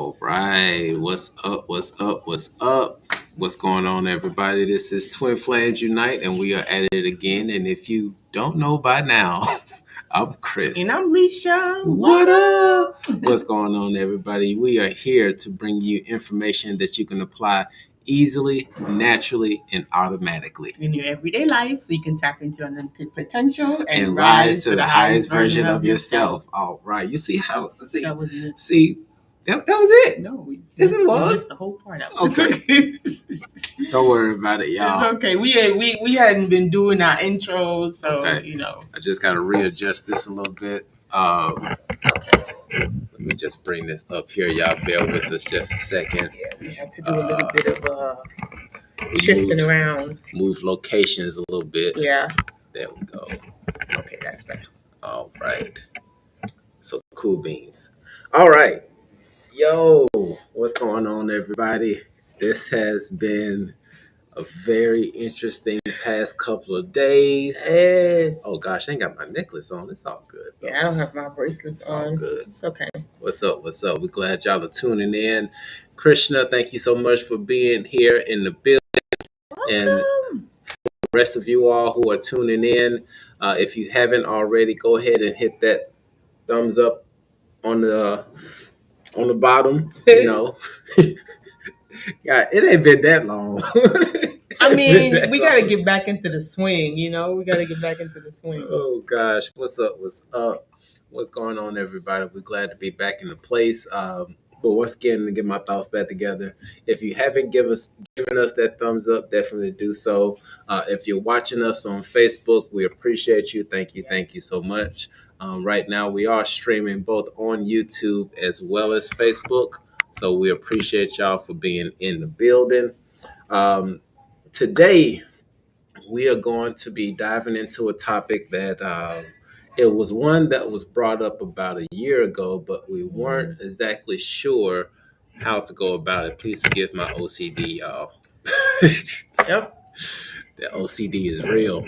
All right. What's up? What's up? What's up? What's going on, everybody? This is Twin Flames Unite, and we are at it again. And if you don't know by now, I'm Chris. And I'm Leisha. What up? What's going on, everybody? We are here to bring you information that you can apply easily, naturally, and automatically in your everyday life, so you can tap into your unlimited potential and rise to the highest version of yourself. All right. You see how? That was it. See, that was it. No, Yes, it was. missed the whole part. Okay. Don't worry about it, y'all. It's okay. We hadn't been doing our intro, so Okay. I just got to readjust this a little bit. Let me just bring this up here. Y'all bear with us just a second. Yeah, we had to do a little bit of shifting around. Move locations a little bit. Yeah. There we go. Okay, that's better. All right. So cool beans. All right. Yo, what's going on, everybody? This has been a very interesting past couple of days. Yes. Oh gosh, I ain't got my necklace on. It's all good. Yeah, I don't have my bracelets on. All good. It's okay. What's up? What's up? We're glad y'all are tuning in. Krishna, thank you so much for being here in the building. Welcome. And the rest of you all who are tuning in, if you haven't already, go ahead and hit that thumbs up on the bottom. Yeah, it ain't been that long. I mean, we got to get back into the swing, We got to get back into the swing. Oh, gosh. What's up? What's up? What's going on, everybody? We're glad to be back in the place. But once again, to get my thoughts back together, if you haven't given us that thumbs up, definitely do so. If you're watching us on Facebook, we appreciate you. Thank you. Thank you so much. Right now, we are streaming both on YouTube as well as Facebook. So we appreciate y'all for being in the building. Today, we are going to be diving into a topic that it was one that was brought up about a year ago, but we weren't exactly sure how to go about it. Please forgive my OCD, y'all. Yep. The OCD is real.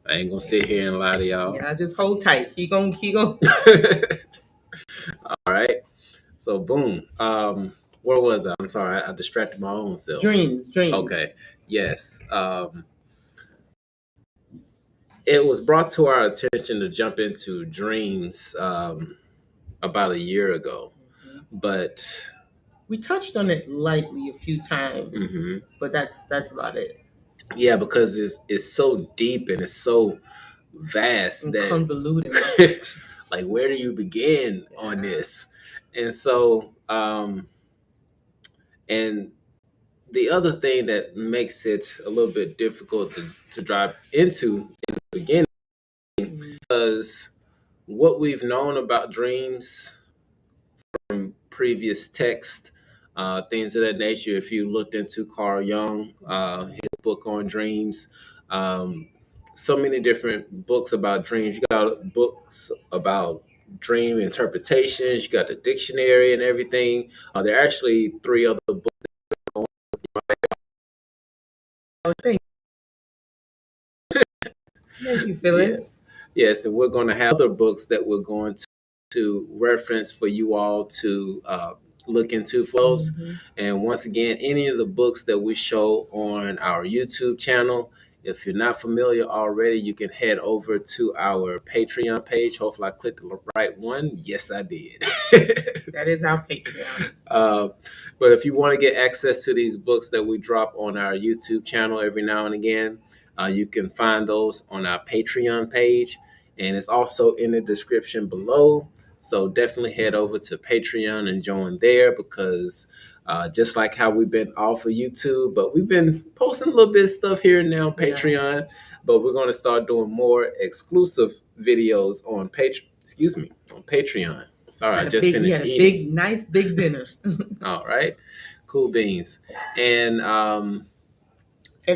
I ain't gonna sit here and lie to y'all. Yeah, just hold tight. He gon'. All right. So boom. Where was I? I'm sorry, I distracted my own self. Dreams. Okay. Yes. It was brought to our attention to jump into dreams about a year ago, but we touched on it lightly a few times. But that's about it. Yeah, because it's so deep and it's so vast And that convoluted. Like, where do you begin on this? And so, and the other thing that makes it a little bit difficult to drive into in the beginning, because what we've known about dreams from previous texts, things of that nature. If you looked into Carl Jung, his book on dreams, so many different books about dreams. You got books about dream interpretations. You got the dictionary and everything. There are actually 3 other books. Thank you, Phyllis. Yes, and we're going to have other books that we're going to reference for you all to look into, folks. And once again, any of the books that we show on our YouTube channel, if you're not familiar already, you can head over to our Patreon page. Hopefully I clicked the right one. Yes, I did. That is our Patreon. But if you want to get access to these books that we drop on our YouTube channel every now and again, you can find those on our Patreon page. And it's also in the description below. So definitely head over to Patreon and join there, because just like how we've been off of YouTube, but we've been posting a little bit of stuff here and there on Patreon, but we're going to start doing more exclusive videos on Patreon. Sorry, I just finished eating. Nice big dinner. All right. Cool beans. And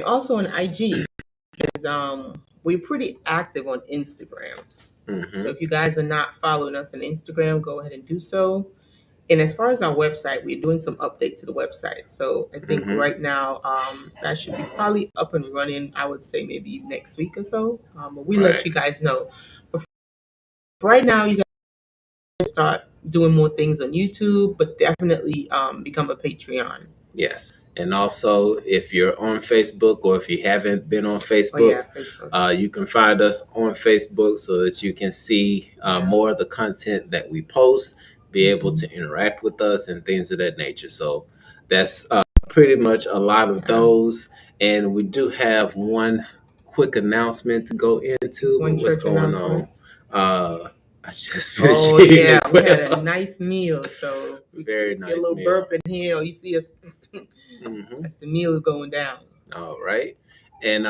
also on IG, because we're pretty active on Instagram. So if you guys are not following us on Instagram, go ahead and do so. And as far as our website, we're doing some update to the website. So I think right now that should be probably up and running, I would say maybe next week or so. But we let you guys know. But right now, you guys start doing more things on YouTube, but definitely become a Patreon. Yes. And also, if you're on Facebook or if you haven't been on Facebook, Facebook. you can find us on Facebook so that you can see more of the content that we post, be able to interact with us and things of that nature. So that's pretty much a lot of those. And we do have one quick announcement to go into. What's going on? I just finished eating as well. We had a nice meal, so very nice get a little meal. burp in here, or you see us. That's the meal going down. All right, and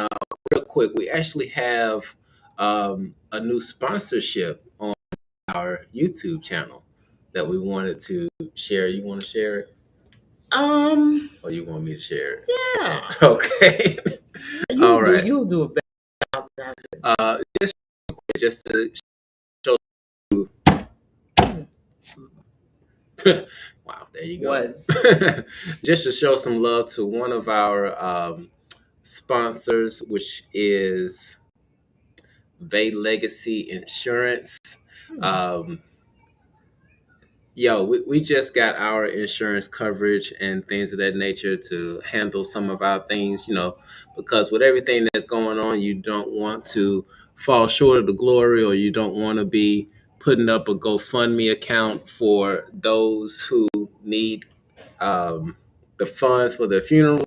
real quick, we actually have a new sponsorship on our YouTube channel that we wanted to share. You want to share it? Or you want me to share it? Yeah. Okay. All right. You'll do a better job. Just to show you. Wow, there you go. Just to show some love to one of our sponsors, which is Bay Legacy Insurance. We just got our insurance coverage and things of that nature to handle some of our things, because with everything that's going on, you don't want to fall short of the glory, or you don't want to be putting up a GoFundMe account for those who need the funds for their funeral.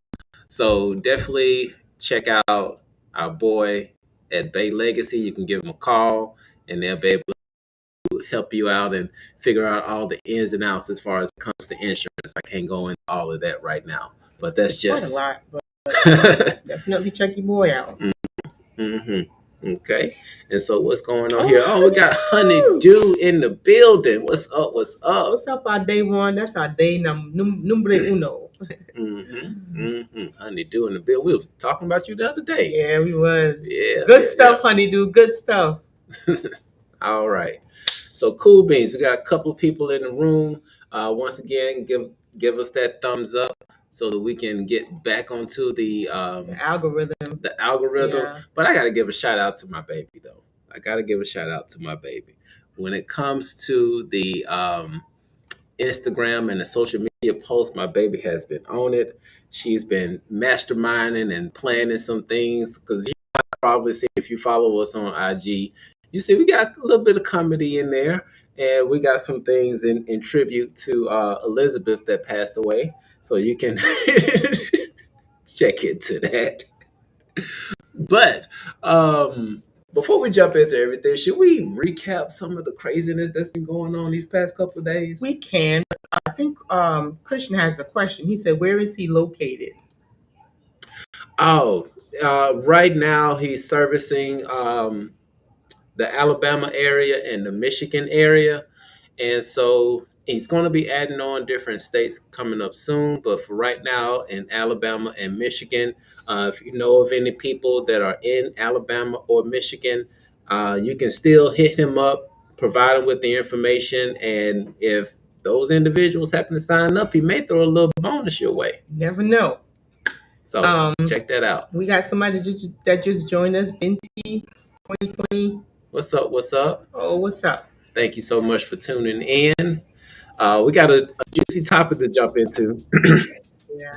So definitely check out our boy at Bay Legacy. You can give them a call and they'll be able to help you out and figure out all the ins and outs as far as it comes to insurance. I can't go into all of that right now, but that's just quite a lot. But definitely check your boy out. Okay. And so what's going on here? Oh, we got Honeydew in the building. What's up? What's up? What's up, our day one? That's our day number uno. Honeydew in the building. We was talking about you the other day. Yeah, we was. Yeah. Good stuff, Honeydew. Good stuff. All right. So cool beans. We got a couple of people in the room. Once again, give us that thumbs up so that we can get back onto the algorithm. Yeah. But I got to give a shout out to my baby, though. When it comes to the Instagram and the social media posts, my baby has been on it. She's been masterminding and planning some things, because you probably see, if you follow us on IG, you see we got a little bit of comedy in there, and we got some things in tribute to Elizabeth that passed away. So you can check into that. But before we jump into everything, should we recap some of the craziness that's been going on these past couple of days? We can. I think Christian has a question. He said, where is he located? Right now he's servicing the Alabama area and the Michigan area. And so he's going to be adding on different states coming up soon. But for right now, in Alabama and Michigan, if you know of any people that are in Alabama or Michigan, you can still hit him up, provide him with the information. And if those individuals happen to sign up, he may throw a little bonus your way. You never know. So check that out. We got somebody that just joined us, Binti 2020. What's up? What's up? Oh, what's up? Thank you so much for tuning in. We got a juicy topic to jump into.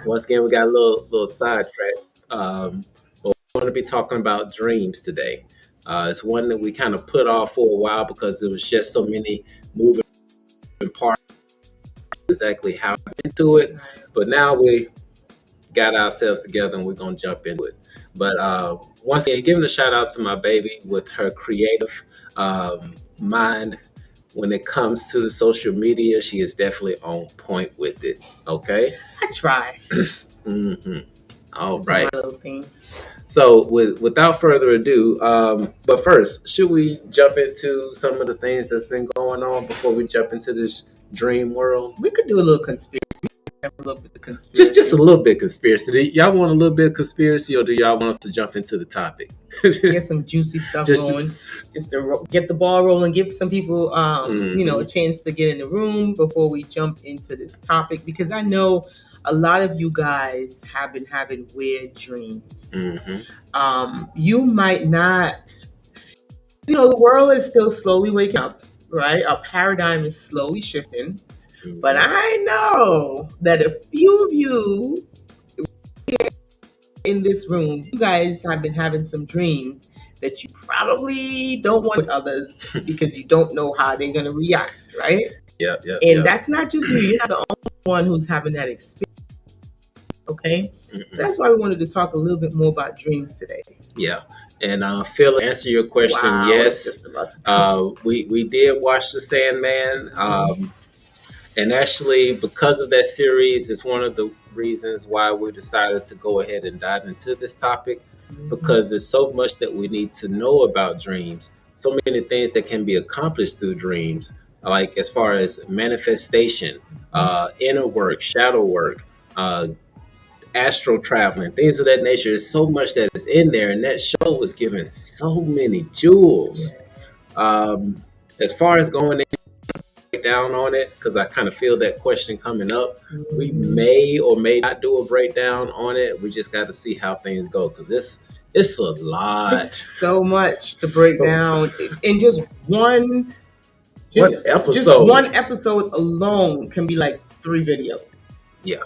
Once again, we got a little sidetrack. But we're going to be talking about dreams today. It's one that we kind of put off for a while because it was just so many moving parts. Exactly how into it, but now we got ourselves together and we're going to jump into it. But once again, giving a shout out to my baby with her creative mind. When it comes to the social media, she is definitely on point with it. Okay? I try. All right. So without further ado, but first, should we jump into some of the things that's been going on before we jump into this dream world? We could do a little conspiracy. A little bit of conspiracy. Just a little bit conspiracy. Do y'all want a little bit of conspiracy, or do y'all want us to jump into the topic? Get some juicy stuff going, just to get the ball rolling, give some people, a chance to get in the room before we jump into this topic, because I know a lot of you guys have been having weird dreams. You might not, the world is still slowly waking up. right? Our paradigm is slowly shifting. But I know that a few of you in this room, you guys have been having some dreams that you probably don't want with others because you don't know how they're going to react, right? Yeah. And that's not just you. You're not the only one who's having that experience. Okay. So that's why we wanted to talk a little bit more about dreams today. Yeah. And Phil, to answer your question, Wow, yes, we did watch The Sandman. And actually, because of that series, it's one of the reasons why we decided to go ahead and dive into this topic, because there's so much that we need to know about dreams, so many things that can be accomplished through dreams, like as far as manifestation, inner work, shadow work, astral traveling, things of that nature. There's so much that is in there, and that show was giving so many jewels. As far as going in down on it, because I kind of feel that question coming up, we may or may not do a breakdown on it. We just got to see how things go, because it's a lot. It's so much to break down in just one episode. Just one episode alone can be like 3 videos. Yeah.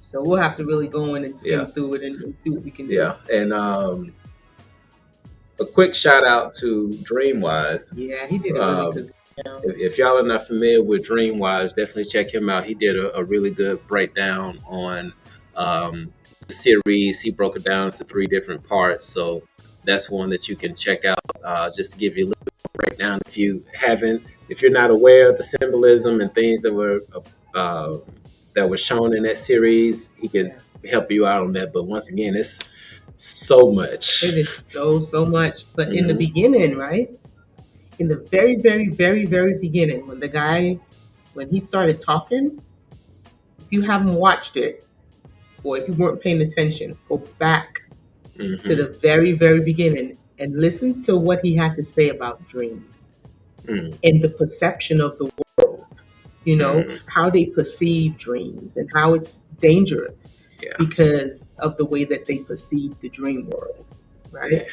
So we'll have to really go in and skim through it and see what we can do. Yeah. And a quick shout out to Dreamwise. Yeah, he did a really good. If y'all are not familiar with Dreamwise, definitely check him out. He did a really good breakdown on the series. He broke it down into 3 different parts. So that's one that you can check out, just to give you a little bit of breakdown. If you're not aware of the symbolism and things that were shown in that series, he can help you out on that. But once again, it's so much. It is so much. But in the beginning, right? In the very, very, very, very beginning, when he started talking, if you haven't watched it, or if you weren't paying attention, go back to the very, very beginning and listen to what he had to say about dreams and the perception of the world, how they perceive dreams and how it's dangerous because of the way that they perceive the dream world, right? Yeah.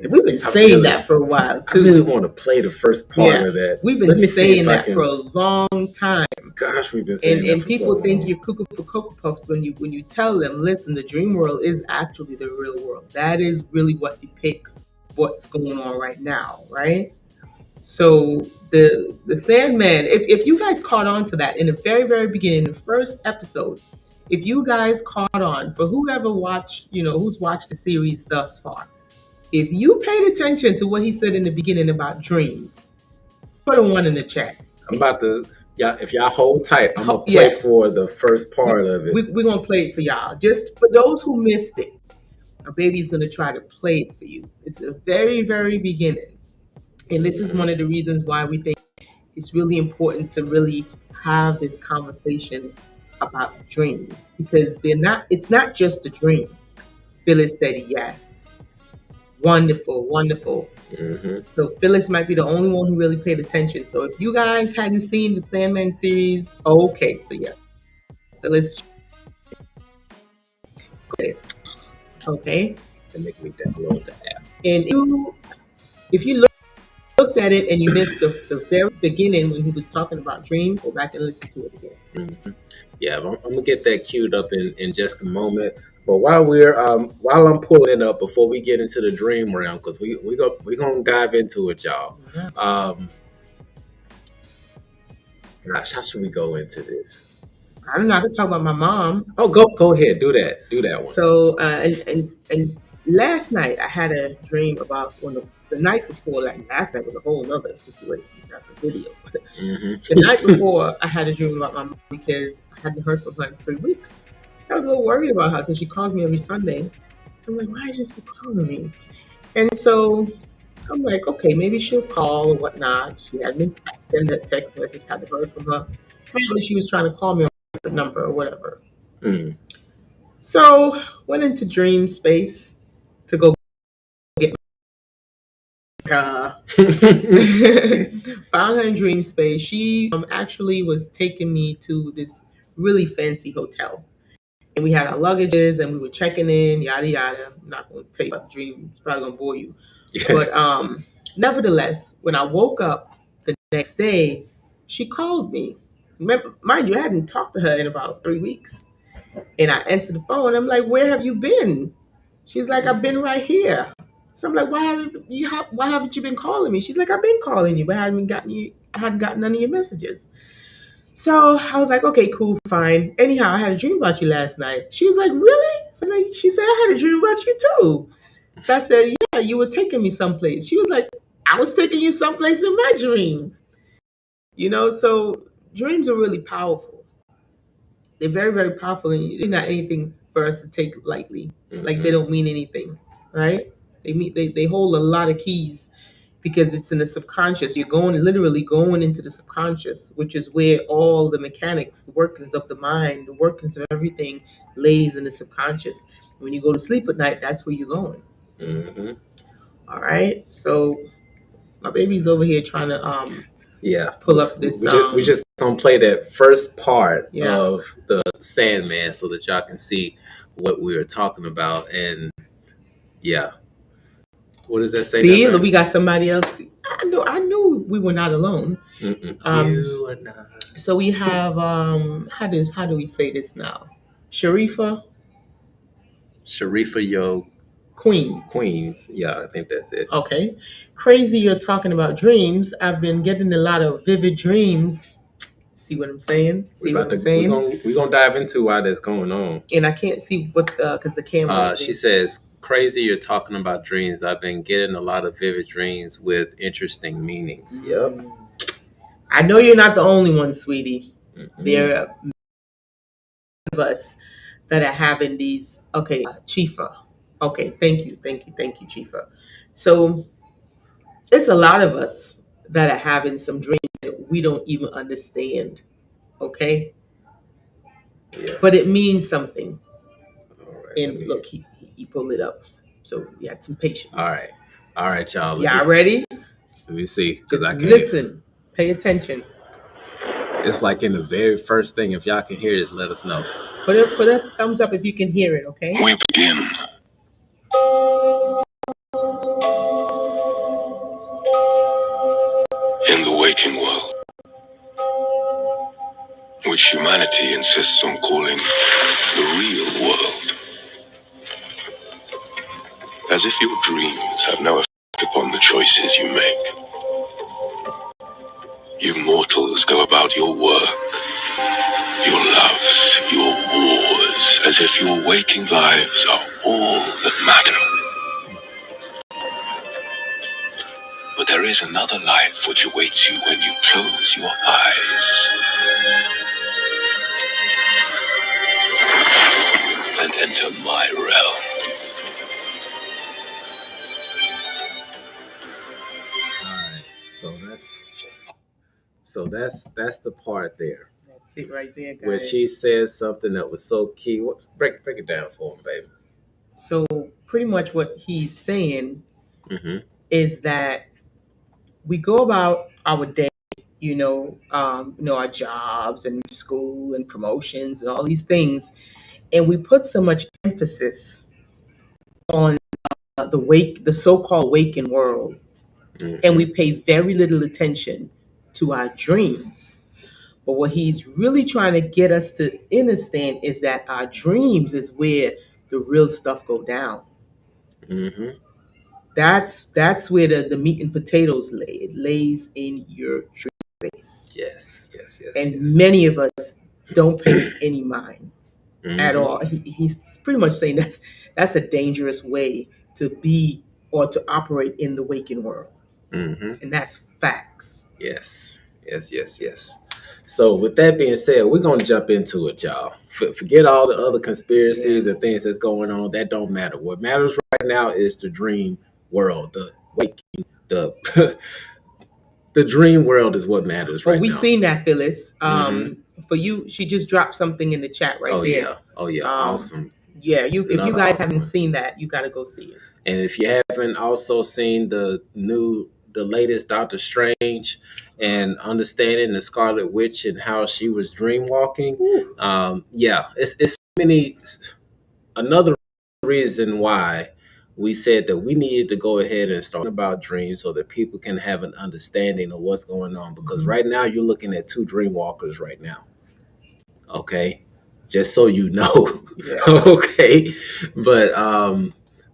And we've been saying that for a while, too. I really want to play the first part of that. We've been saying that for a long time. Gosh, we've been saying that and for people so think long. you're cuckoo for Cocoa Puffs when you tell them, listen, the dream world is actually the real world. That is really what depicts what's going on right now, right? So the Sandman, if you guys caught on to that in the very, very beginning, the first episode, if you guys caught on, for whoever watched, who's watched the series thus far, if you paid attention to what he said in the beginning about dreams, put a 1 in the chat. I'm about to, if y'all hold tight, I'm going to play for the first part of it. We're going to play it for y'all. Just for those who missed it, our baby's going to try to play it for you. It's the very, very beginning. And this is one of the reasons why we think it's really important to really have this conversation about dreams. Because it's not just a dream. Phyllis said yes. Wonderful. So Phyllis might be the only one who really paid attention. So if you guys hadn't seen the Sandman series, okay. So Phyllis. Okay. And make me download the app. And if you looked at it and you missed the very beginning when he was talking about dreams, go back and listen to it again. Yeah, I'm gonna get that queued up in just a moment. But while I'm pulling it up, before we get into the dream realm, because we're gonna dive into it, y'all. Gosh, how should we go into this? I don't know. I could talk about my mom. Oh, go ahead, do that one. So and last night I had a dream about the night before. Like last night was a whole other situation. That's a video. The night before I had a dream about my mom because I hadn't heard from her in 3 weeks. So I was a little worried about her because she calls me every Sunday. So I'm like, why isn't she calling me? And so I'm like, okay, maybe she'll call or whatnot. She had been sending a text message, hadn't heard from her. Probably she was trying to call me on a different number or whatever. So went into dream space to go get found her in dream space. She actually was taking me to this really fancy hotel. And we had our luggages and we were checking in, yada, yada. I'm not going to tell you about the dream. It's probably going to bore you. But nevertheless, when I woke up the next day, she called me. Mind you, I hadn't talked to her in about 3 weeks. And I answered the phone. I'm like, "Where have you been?" She's like, "I've been right here." So I'm like, why haven't you been calling me?" She's like, "I've been calling you, but I hadn't gotten none of your messages." So I was like, "Okay, cool, fine." Anyhow, I had a dream about you last night. She was like, "Really?" So she said, "I had a dream about you too." So I said, "Yeah, you were taking me someplace." She was like, "I was taking you someplace in my dream." So dreams are really powerful. They're very, very powerful, and it's not anything for us to take lightly. Like they don't mean anything, right? They hold a lot of keys because it's in the subconscious. You're literally going into the subconscious, which is where all the mechanics, the workings of the mind, the workings of everything lays in the subconscious. When you go to sleep at night, that's where you're going. Mm-hmm. All right. So my baby's over here trying to Yeah, pull up this. We just gonna play that first part Yeah. of the Sandman so that y'all can see what we were talking about. And yeah, what does that say? See, look, we got somebody else. I knew we were not alone. You are not. So we have how do we say this now? Sharifa Yo Queens. Yeah, I think that's it. Okay. Crazy, you're talking about dreams. I've been getting a lot of vivid dreams. See what I'm saying? We're gonna dive into why that's going on. And I can't see what because the camera. She says, "Crazy, you're talking about dreams. I've been getting a lot of vivid dreams with interesting meanings." Yep. I know you're not the only one, sweetie. Mm-hmm. There are many of us that are having these. Okay, Chifa. Okay, thank you, Chifa. So it's a lot of us that are having some dreams that we don't even understand. Okay, Yeah. but it means something. All right, And look, he pulled it up, so you had some patience. All right, y'all. Y'all ready? Let me see, because I can't listen. Pay attention. It's like in the very first thing. If y'all can hear this, let us know. Put a thumbs up if you can hear it. Okay. We begin. In the waking world, which humanity insists on calling the real world, as if your dreams have no effect upon the choices you make. You mortals go about your work, your loves, your wars, as if your waking lives are all that matter. But there is another life which awaits you when you close your eyes and enter my realm. Alright, so that's the part there. That's it right there, guys. Where she says something that was so key. Break it down for him, baby. So pretty much what he's saying is that we go about our day, our jobs and school and promotions and all these things, and we put so much emphasis on the so-called waking world, and we pay very little attention to our dreams. But what he's really trying to get us to understand is that our dreams is where the real stuff go down. That's where the meat and potatoes lay. It lays in your dream space. Yes. And many of us don't pay any mind at all. He's pretty much saying that's a dangerous way to be or to operate in the waking world. And that's facts. Yes. So with that being said, we're going to jump into it, y'all. Forget all the other conspiracies and things that's going on. That don't matter. What matters right now is the dream world, the waking, the dream world is what matters right now. We seen that, Phyllis. For you, she just dropped something in the chat right there. Oh yeah, awesome. Yeah, if you guys haven't seen that, you got to go see it. And if you haven't also seen the latest Doctor Strange and understanding the Scarlet Witch and how she was dream walking, it's many. Another reason why we said that we needed to go ahead and start about dreams so that people can have an understanding of what's going on. Because right now you're looking at two dream walkers right now. Okay. Just so you know. Yeah. Okay. But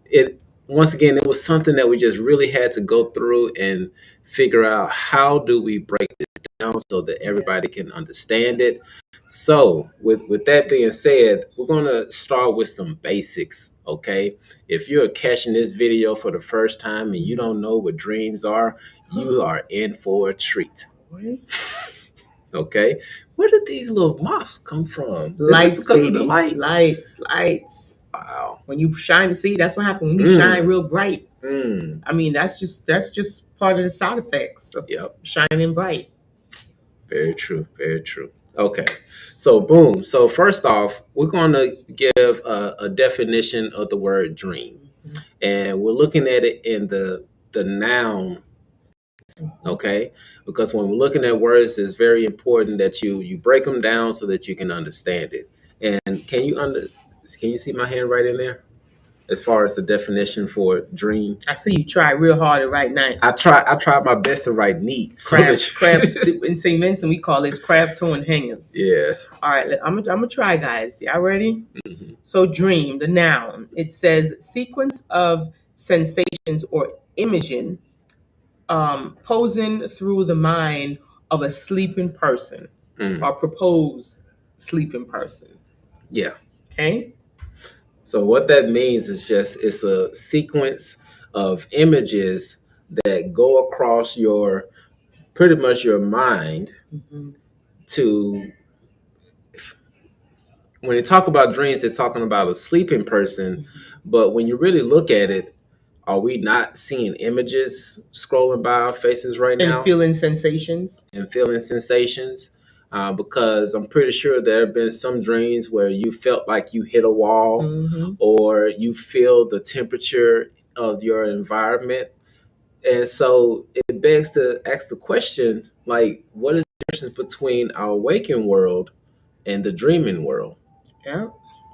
it once again, it was something that we just really had to go through and figure out how do we break this down so that everybody can understand it. So with that being said, we're gonna start with some basics. Okay. If you're catching this video for the first time and you don't know what dreams are, you are in for a treat. Okay. Where did these little moths come from? Lights, because baby. Of the lights? Lights. Wow. When you shine, see, that's what happens when you shine real bright. Mm. I mean, that's just part of the side effects of shining bright. Very true. Very true. Okay. So boom. So first off, we're going to give a definition of the word dream. And we're looking at it in the noun. Okay. Because when we're looking at words, it's very important that you break them down so that you can understand it. And can you see my hand right in there? As far as the definition for dream, I see you try real hard to write nice. I tried my best to write neat. Craft in St. Vincent, we call this craft torn hangers. Yes. All right, I'm gonna try, guys. Y'all ready? So dream, the noun, it says sequence of sensations or imaging posing through the mind of a sleeping person or proposed sleeping person. Yeah. Okay. So what that means is it's a sequence of images that go across pretty much your mind to, when they talk about dreams, they're talking about a sleeping person. But when you really look at it, are we not seeing images scrolling by our faces right now? And feeling sensations. Because I'm pretty sure there have been some dreams where you felt like you hit a wall or you feel the temperature of your environment. And so it begs to ask the question, like, what is the difference between our waking world and the dreaming world? Yeah.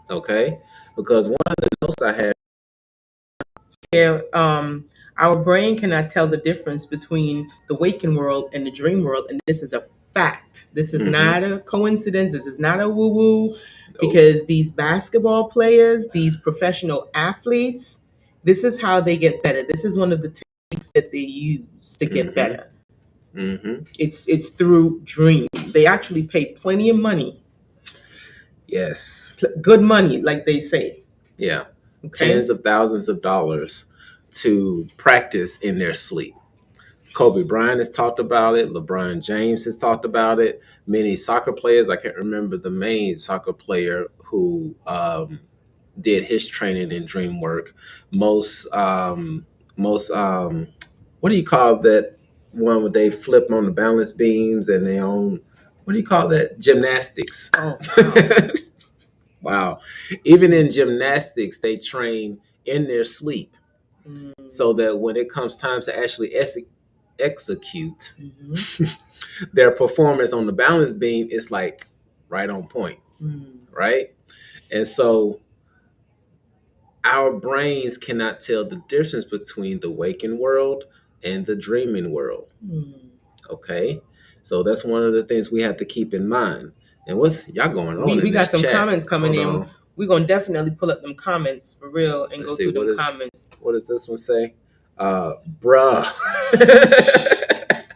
Okay. Because one of the notes I had. Yeah. Our brain cannot tell the difference between the waking world and the dream world. And this is a fact. This is not a coincidence. This is not a woo-woo. Because these basketball players, these professional athletes, this is how they get better. This is one of the techniques that they use to get better. It's through dream. They actually pay plenty of money. Yes. Good money, like they say. Yeah. Okay. Tens of thousands of dollars to practice in their sleep. Kobe Bryant has talked about it. LeBron James has talked about it. Many soccer players, I can't remember the main soccer player who did his training in dream work. Most what do you call that one where they flip on the balance beams and they own, what do you call that? Gymnastics. Oh, wow. Wow. Even in gymnastics, they train in their sleep so that when it comes time to actually execute their performance on the balance beam, it's like right on point. Right? And so our brains cannot tell the difference between the waking world and the dreaming world. Okay? So that's one of the things we have to keep in mind. And what's y'all going on? We got some chat? comments coming in. We're going to definitely pull up them comments for real and go through them comments. What does this one say? Bruh.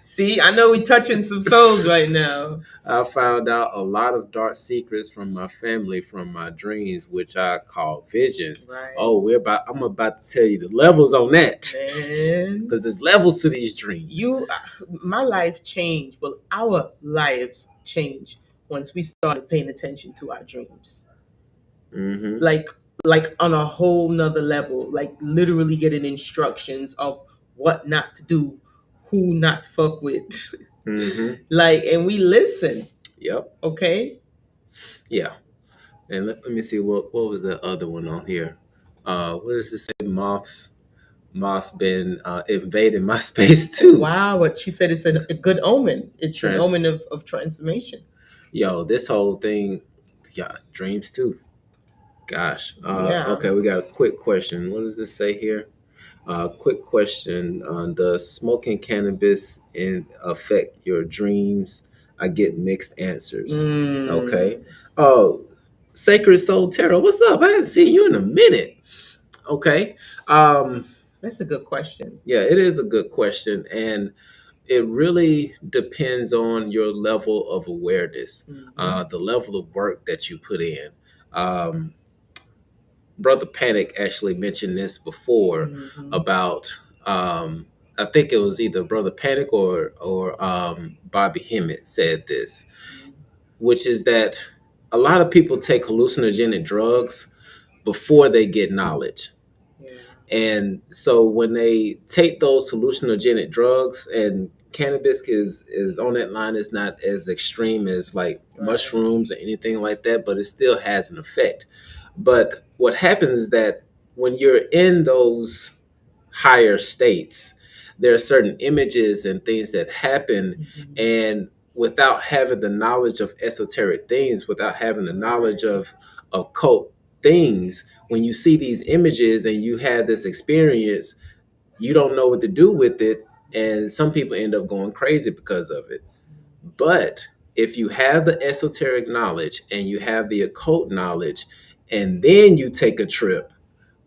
See, I know we're touching some souls right now. I found out a lot of dark secrets from my family from my dreams, which I call visions. Right. Oh, I'm about to tell you the levels on that. Because there's levels to these dreams. My life changed. Well, our lives changed once we started paying attention to our dreams. Like on a whole nother level, like literally getting instructions of what not to do, who not to fuck with. Like, and we listen. Yep. Okay. Yeah. And let me see, what was the other one on here? What does it say? Moths been invading my space too. Wow, what she said, it's a good omen. It's an omen of transformation. Yo, this whole thing, yeah, dreams too. Gosh. Yeah. Okay, we got a quick question. What does this say here? Quick question. Does smoking cannabis affect your dreams? I get mixed answers. Okay. Oh, Sacred Soul Tarot, what's up? I haven't seen you in a minute. Okay. That's a good question. Yeah, it is a good question. And it really depends on your level of awareness, the level of work that you put in. Um, Brother Panic actually mentioned this before about I think it was either Brother Panic or Bobby Hemmett said this, which is that a lot of people take hallucinogenic drugs before they get knowledge. Yeah. And so when they take those hallucinogenic drugs, and cannabis is on that line, is not as extreme as like mushrooms or anything like that, but it still has an effect. But what happens is that when you're in those higher states, there are certain images and things that happen, and without having the knowledge of esoteric things, without having the knowledge of occult things, when you see these images and you have this experience, you don't know what to do with it, and some people end up going crazy because of it. But if you have the esoteric knowledge and you have the occult knowledge, and then you take a trip,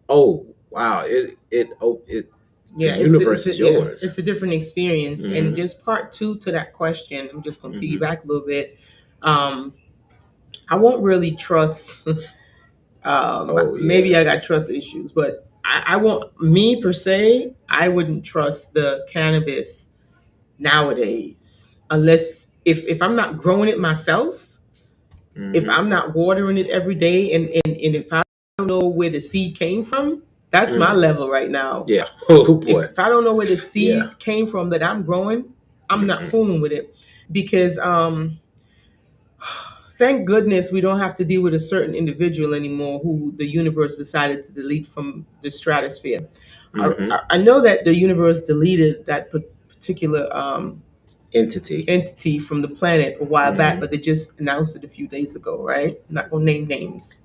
oh wow, the universe is yours. It's a different experience. And just part two to that question, I'm just going to piggyback a little bit. I won't really trust. Maybe I got trust issues, but I won't. Me per se, I wouldn't trust the cannabis nowadays unless if I'm not growing it myself, if I'm not watering it every day, and if I don't know where the seed came from, that's my level right now. Yeah. Oh boy. If I don't know where the seed came from that I'm growing, I'm not fooling with it, because thank goodness we don't have to deal with a certain individual anymore who the universe decided to delete from the stratosphere. I know that the universe deleted that particular entity from the planet a while back, but they just announced it a few days ago, right? I'm not gonna name names.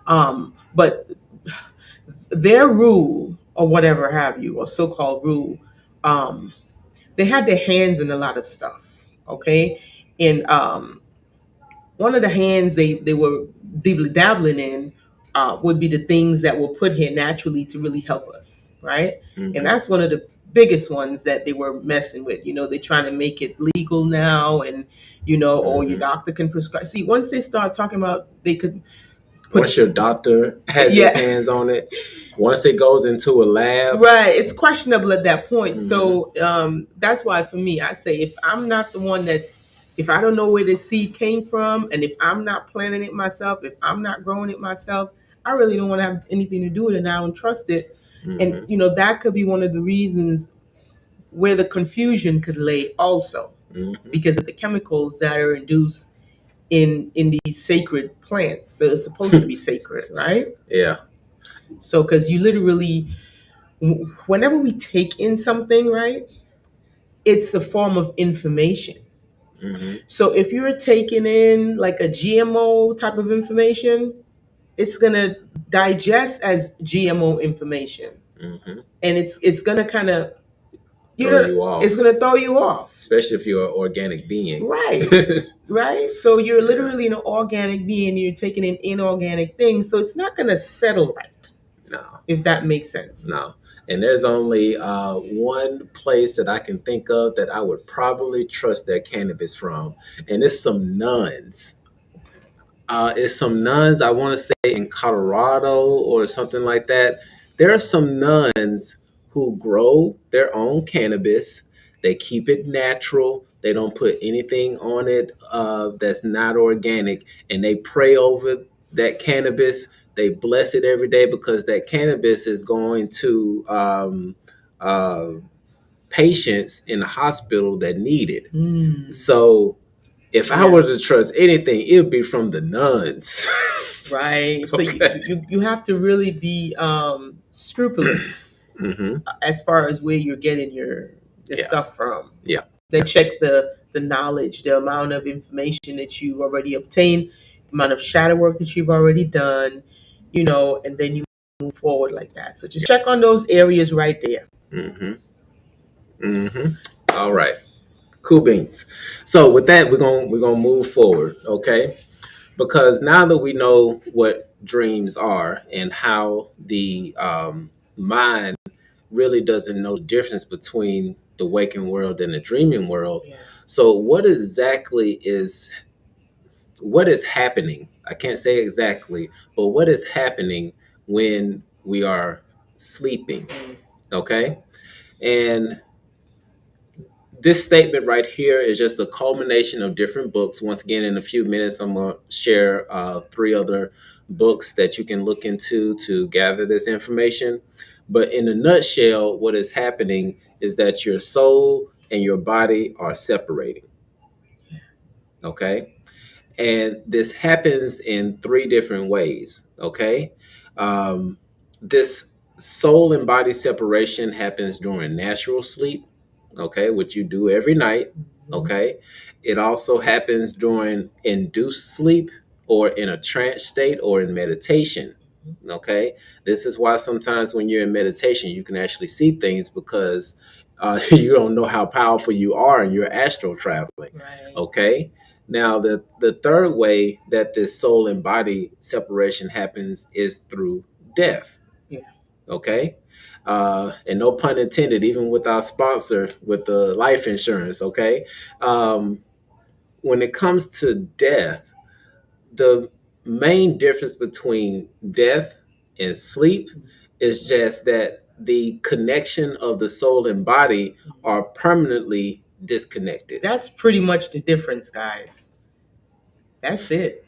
But their rule, or whatever have you, or so-called rule, they had their hands in a lot of stuff. Okay, and one of the hands they were dabbling in would be the things that were put here naturally to really help us, right? And that's one of the biggest ones that they were messing with. They're trying to make it legal now, and or your doctor can prescribe. See, once they start talking about they could once your doctor has his hands on it, once it goes into a lab, right, it's questionable at that point. So that's why for me, I say if I'm not the one if I don't know where the seed came from, and if I'm not planting it myself, if I'm not growing it myself, I really don't want to have anything to do with it, and I don't trust it. And that could be one of the reasons where the confusion could lay also, because of the chemicals that are induced in these sacred plants. So it's supposed to be sacred, right? Yeah. So because you literally, whenever we take in something, right, it's a form of information. So if you're taking in like a GMO type of information, it's gonna digest as GMO information, and it's gonna kind of throw you off. It's gonna throw you off, especially if you're an organic being. Right. Right. So you're literally an organic being. You're taking in inorganic things, so it's not gonna settle right. No. If that makes sense. No. And there's only one place that I can think of that I would probably trust their cannabis from, and it's some nuns. It's some nuns, I want to say in Colorado or something like that. There are some nuns who grow their own cannabis. They keep it natural. They don't put anything on it that's not organic, and they pray over that cannabis. They bless it every day because that cannabis is going to patients in the hospital that need it. So if I were to trust anything, it would be from the nuns. Right. Okay. So you have to really be scrupulous as far as where you're getting your stuff from. Yeah. Then check the knowledge, the amount of information that you already obtained. amount of shadow work that you've already done, and then you move forward like that. So just check on those areas right there. All right. Cool beans. So with that, we're gonna move forward, okay? Because now that we know what dreams are and how the mind really doesn't know the difference between the waking world and the dreaming world. Yeah. So what is happening? I can't say exactly, but what is happening when we are sleeping? Okay? And this statement right here is just a culmination of different books. Once again, in a few minutes, I'm going to share 3 other books that you can look into to gather this information. But in a nutshell, what is happening is that your soul and your body are separating. Yes. Okay. And this happens in 3 different ways. Okay. This soul and body separation happens during natural sleep, okay, which you do every night, okay. It also happens during induced sleep or in a trance state or in meditation, okay. This is why sometimes when you're in meditation, you can actually see things because you don't know how powerful you are and you're astral traveling, Right. okay. Now, the third way that this soul and body separation happens is through death. Yeah. Okay. And no pun intended, even with our sponsor with the life insurance. Okay. When it comes to death, the main difference between death and sleep is just that the connection of the soul and body are permanently disconnected. That's pretty much the difference, guys. That's it.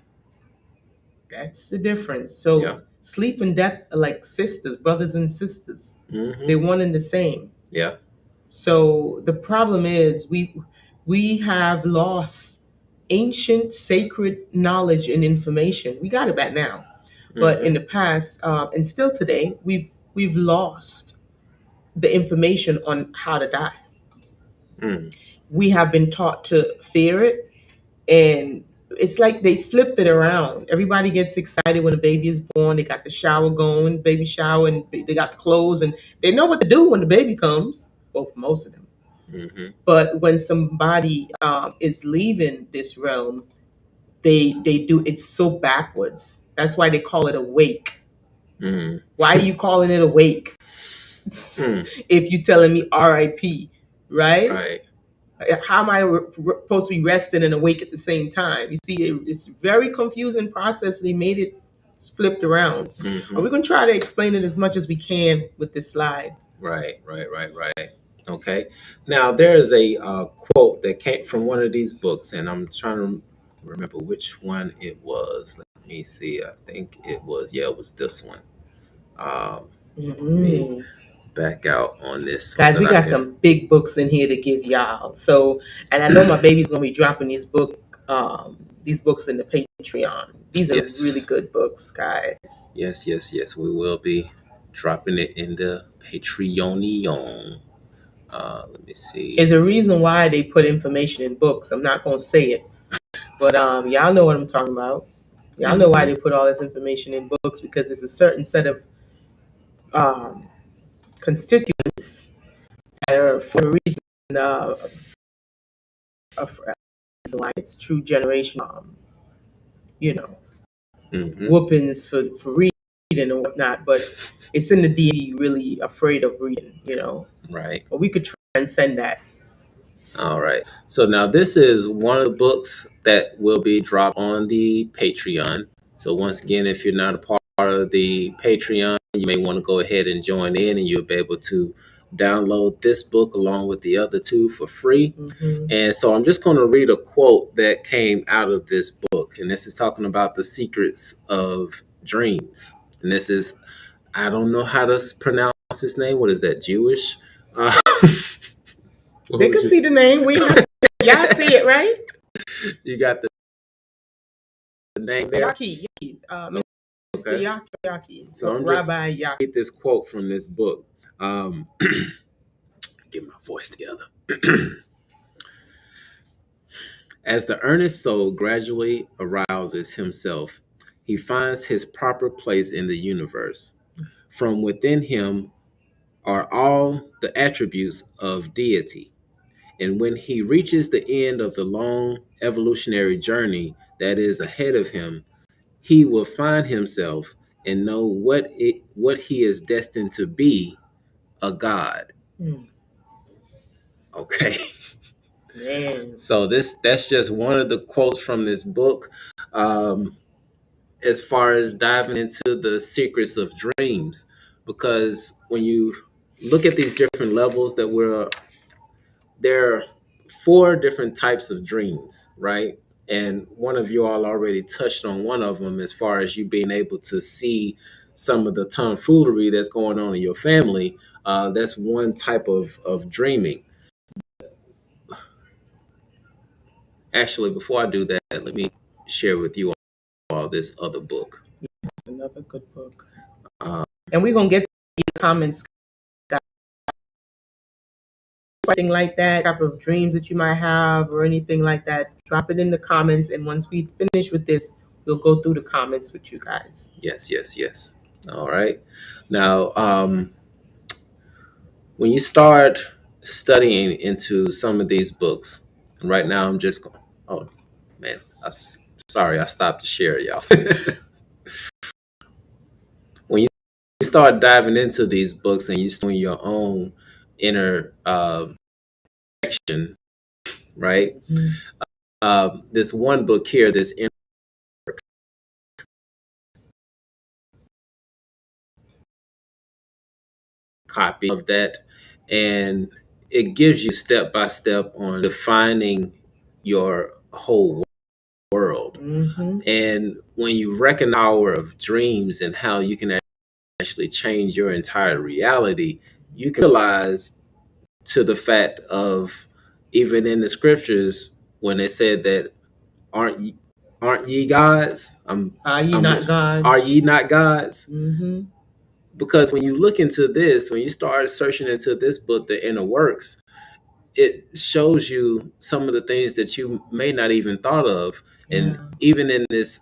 That's the difference. So Yeah. sleep and death are like sisters, brothers and sisters. Mm-hmm. They're one and the same. Yeah. So the problem is we have lost ancient sacred knowledge and information. We got it back now, but in the past and still today, we've lost the information on how to die. We have been taught to fear it, and it's like they flipped it around. Everybody gets excited when a baby is born. They got the shower going, baby shower, and they got the clothes, and they know what to do when the baby comes. Well, for most of them. But when somebody is leaving this realm, they do it's so backwards. That's why they call it a wake. Why are you calling it a wake? If you telling me R.I.P., right? Right. How am I supposed to be resting and awake at the same time? You see, it's a very confusing process. They made it flipped around. We're going to try to explain it as much as we can with this slide. Right. Okay. Now, there is a quote that came from one of these books, and I'm trying to remember which one it was. Let me see. I think it was this one. Let me back out on this. Guys, we got some big books in here to give y'all. So, and I know my baby's going to be dropping these books in the Patreon. These are really good books, guys. Yes. We will be dropping it in the Patreon. Let me see. There's a reason why they put information in books. I'm not going to say it, but y'all know what I'm talking about. Y'all know why they put all this information in books, because it's a certain set of constituents that are for a reason. Why it's true generation. Whoopings for reading and whatnot, but it's in the D really afraid of reading. Right. But we could transcend that. All right. So now this is one of the books that will be dropped on the Patreon. So once again, if you're not a part of the Patreon, you may want to go ahead and join in, and you'll be able to download this book along with the other 2 for free. And so I'm just going to read a quote that came out of this book. And this is talking about the secrets of dreams. And this is, I don't know how to pronounce his name. What is that, Jewish? They can see the name. Y'all see it, right? You got the name there? Yaki. Mr. Yaki. So I'm just going to read this quote from this book. Get my voice together. As the earnest soul gradually arouses himself, he finds his proper place in the universe. From within him are all the attributes of deity. And when he reaches the end of the long evolutionary journey that is ahead of him, he will find himself and know what he is destined to be, a god. Mm. Okay. Man. So that's just one of the quotes from this book. As far as diving into the secrets of dreams, because when you look at these different levels that there are four different types of dreams, right? And one of you all already touched on one of them as far as you being able to see some of the tomfoolery that's going on in your family. That's one type of dreaming. Actually, before I do that, let me share with you all this other book. It's another good book. Uh, And we're going to get the comments, guys. Anything like that, type of dreams that you might have or anything like that, drop it in the comments. And once we finish with this, we'll go through the comments with you guys. yes, yes, yes. All right. Now, when you start studying into some of these books, and right now I'm just going, oh man, sorry, I stopped to share, y'all. When you start diving into these books and you start doing your own inner action, right? This one book here, this inner copy of that, and it gives you step by step on defining your whole world. Mm-hmm. And when you recognize the power of dreams and how you can actually change your entire reality, you can realize to the fact of, even in the scriptures when it said that aren't ye gods? Are ye not gods? Are ye not gods? Mm-hmm. Because when you look into this, when you start searching into this book, The Inner Works, it shows you some of the things that you may not even thought of. And Yeah. even in this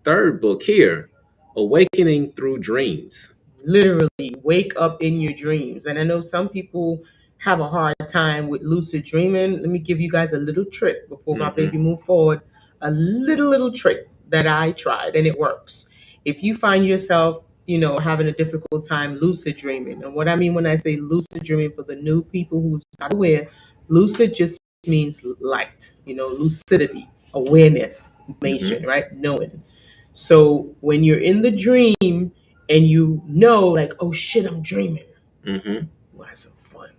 third book here, Awakening Through Dreams. Literally wake up in your dreams. And I know some people have a hard time with lucid dreaming. Let me give you guys a little trick before my baby move forward. A little trick that I tried and it works. If you find yourself, having a difficult time lucid dreaming, and what I mean when I say lucid dreaming for the new people who's not aware, lucid just means light, lucidity, awareness, information, right? Knowing. So when you're in the dream and like, oh shit, I'm dreaming. Mm-hmm. Well, that's some fun.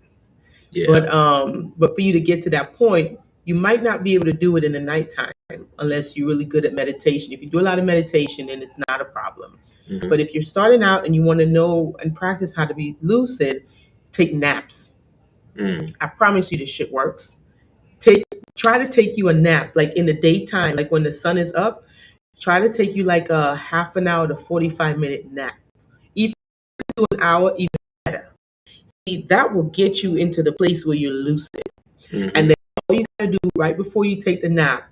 Yeah. But for you to get to that point, you might not be able to do it in the nighttime unless you're really good at meditation. If you do a lot of meditation, then it's not a problem. Mm-hmm. But if you're starting out and you want to know and practice how to be lucid, take naps. I promise you this shit works. Try to take you a nap, like in the daytime, like when the sun is up. Try to take you like a half an hour to 45-minute nap. Even do an hour, even better. See, that will get you into the place where you're lucid. Mm-hmm. And then all you gotta do right before you take the nap,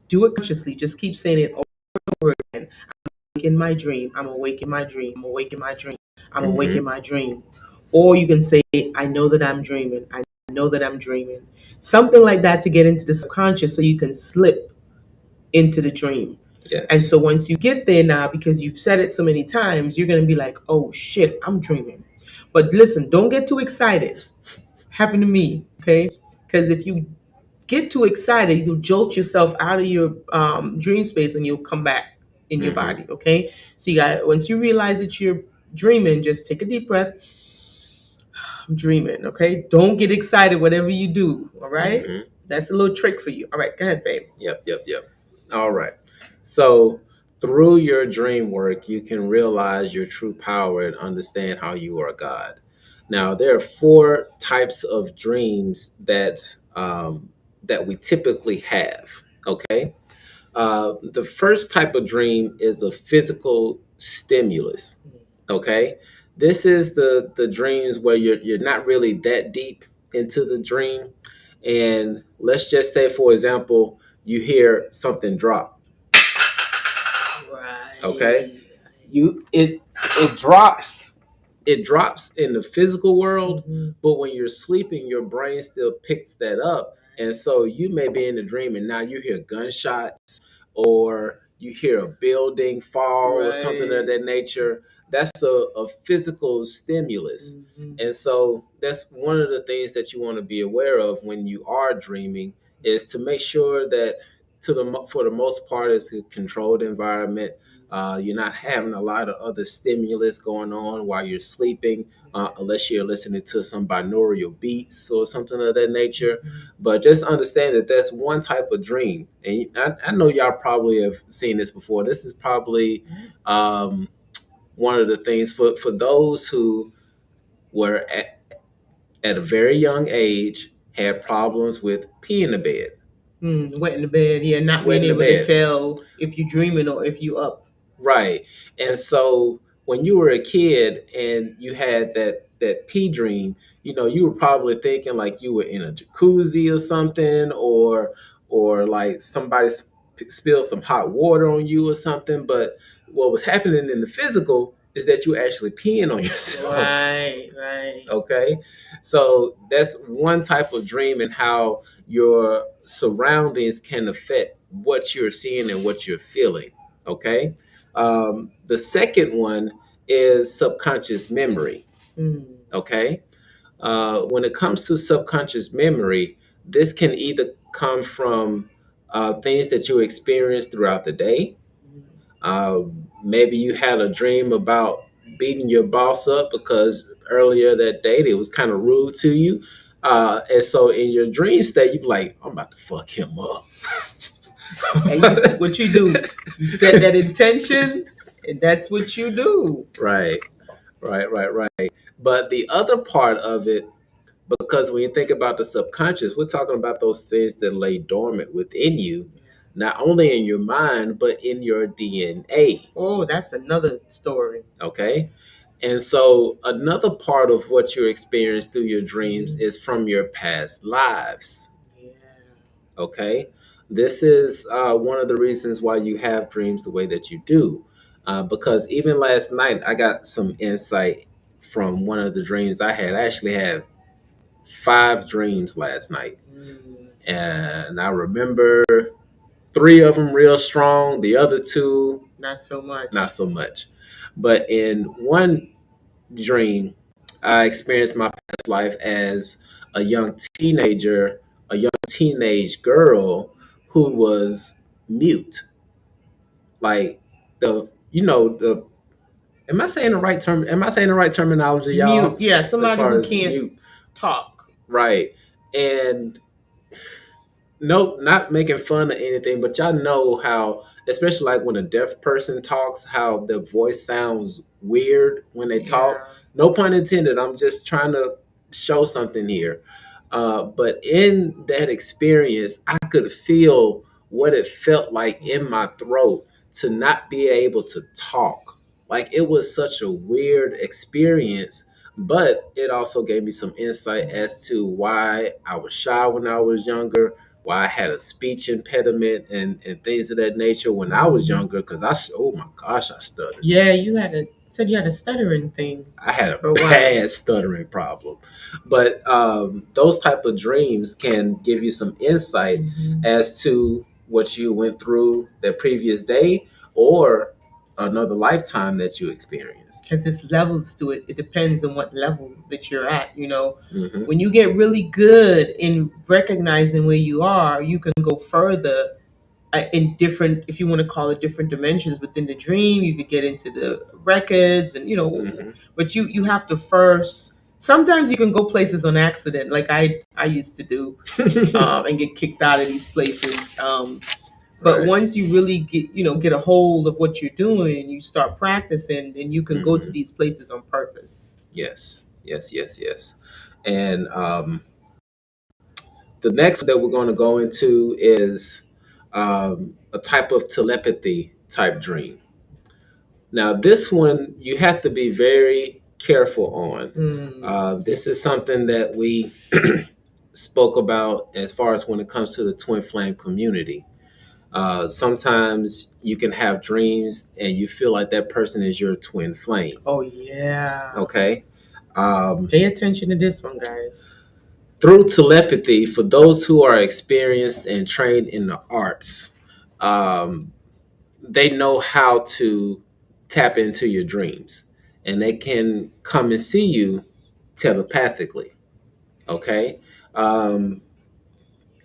do it consciously. Just keep saying it over and over again. I'm awake in my dream. I'm awake in my dream. I'm awake in my dream. I'm awake in my dream. Or you can say, I know that I'm dreaming. I know that I'm dreaming. Something like that to get into the subconscious so you can slip into the dream. Yes. And so once you get there now, because you've said it so many times, you're going to be like, oh shit, I'm dreaming. But listen, don't get too excited. Happened to me, okay? Because if you get too excited, you'll jolt yourself out of your dream space and you'll come back in your body, okay? So once you realize that you're dreaming, just take a deep breath. I'm dreaming, okay? Don't get excited whatever you do, all right? That's a little trick for you. All right, go ahead, babe. Yep. All right. So through your dream work, you can realize your true power and understand how you are God. Now, there are four types of dreams that we typically have. Okay. The first type of dream is a physical stimulus. Okay. This is the dreams where you're not really that deep into the dream. And let's just say, for example, you hear something drop. Right. Okay, it drops. It drops in the physical world, but when you're sleeping, your brain still picks that up, and so you may be in a dream, and now you hear gunshots, or you hear a building fall, or something of that nature. That's a physical stimulus, and so that's one of the things that you want to be aware of when you are dreaming, is to make sure that for the most part, it's a controlled environment. You're not having a lot of other stimulus going on while you're sleeping, unless you're listening to some binaural beats or something of that nature. But just understand that that's one type of dream. And I know y'all probably have seen this before. This is probably one of the things for those who were at a very young age, had problems with pee in the bed. Wet in the bed, yeah, not being able to tell if you're dreaming or if you up. Right. And so when you were a kid and you had that pee dream, you were probably thinking like you were in a jacuzzi or something, or like somebody spilled some hot water on you or something. But what was happening in the physical is that you were actually peeing on yourself. Right. Okay. So that's one type of dream, and how your surroundings can affect what you're seeing and what you're feeling. Okay. The second one is subconscious memory. Okay. When it comes to subconscious memory, this can either come from things that you experience throughout the day. Maybe you had a dream about beating your boss up because earlier that day it was kind of rude to you. And so in your dream state, you're like, I'm about to fuck him up. And what you do, you set that intention, and that's what you do. Right. But the other part of it, because when you think about the subconscious, we're talking about those things that lay dormant within you, not only in your mind, but in your DNA. Oh, that's another story. Okay. And so another part of what you experience through your dreams is from your past lives. Yeah. Okay. This is one of the reasons why you have dreams the way that you do. Because even last night, I got some insight from one of the dreams I had. I actually had 5 dreams last night. And I remember 3 of them real strong. The other 2, not so much. But in one dream, I experienced my past life as a young teenager, a young teenage girl who was mute. Like the am I saying the right term? Am I saying the right terminology, y'all? Mute, yeah, somebody who can't talk. Right. And no, not making fun of anything, but y'all know how, especially like when a deaf person talks, how their voice sounds weird when they talk. No pun intended. I'm just trying to show something here. But in that experience, I could feel what it felt like in my throat to not be able to talk. Like, it was such a weird experience, but it also gave me some insight as to why I was shy when I was younger, why I had a speech impediment and things of that nature when I was younger. Because oh my gosh, I stuttered. Yeah, said you had a stuttering thing. I had a bad stuttering problem. But those type of dreams can give you some insight as to what you went through the previous day or another lifetime that you experienced. Because there's levels to it. It depends on what level that you're at. When you get really good in recognizing where you are, you can go further in different, if you want to call it, different dimensions within the dream. You could get into the records and but you have to first, sometimes you can go places on accident, like I used to do, and get kicked out of these places, but once you really get a hold of what you're doing and you start practicing, then you can go to these places on purpose. Yes. And the next that we're going to go into is a type of telepathy type dream. Now, this one you have to be very careful on. This is something that we spoke about as far as when it comes to the twin flame community. Sometimes you can have dreams and you feel like that person is your twin flame. Oh yeah. Okay. Pay attention to this one, guys. Through telepathy, for those who are experienced and trained in the arts, um, they know how to tap into your dreams, and they can come and see you telepathically. Okay. Um,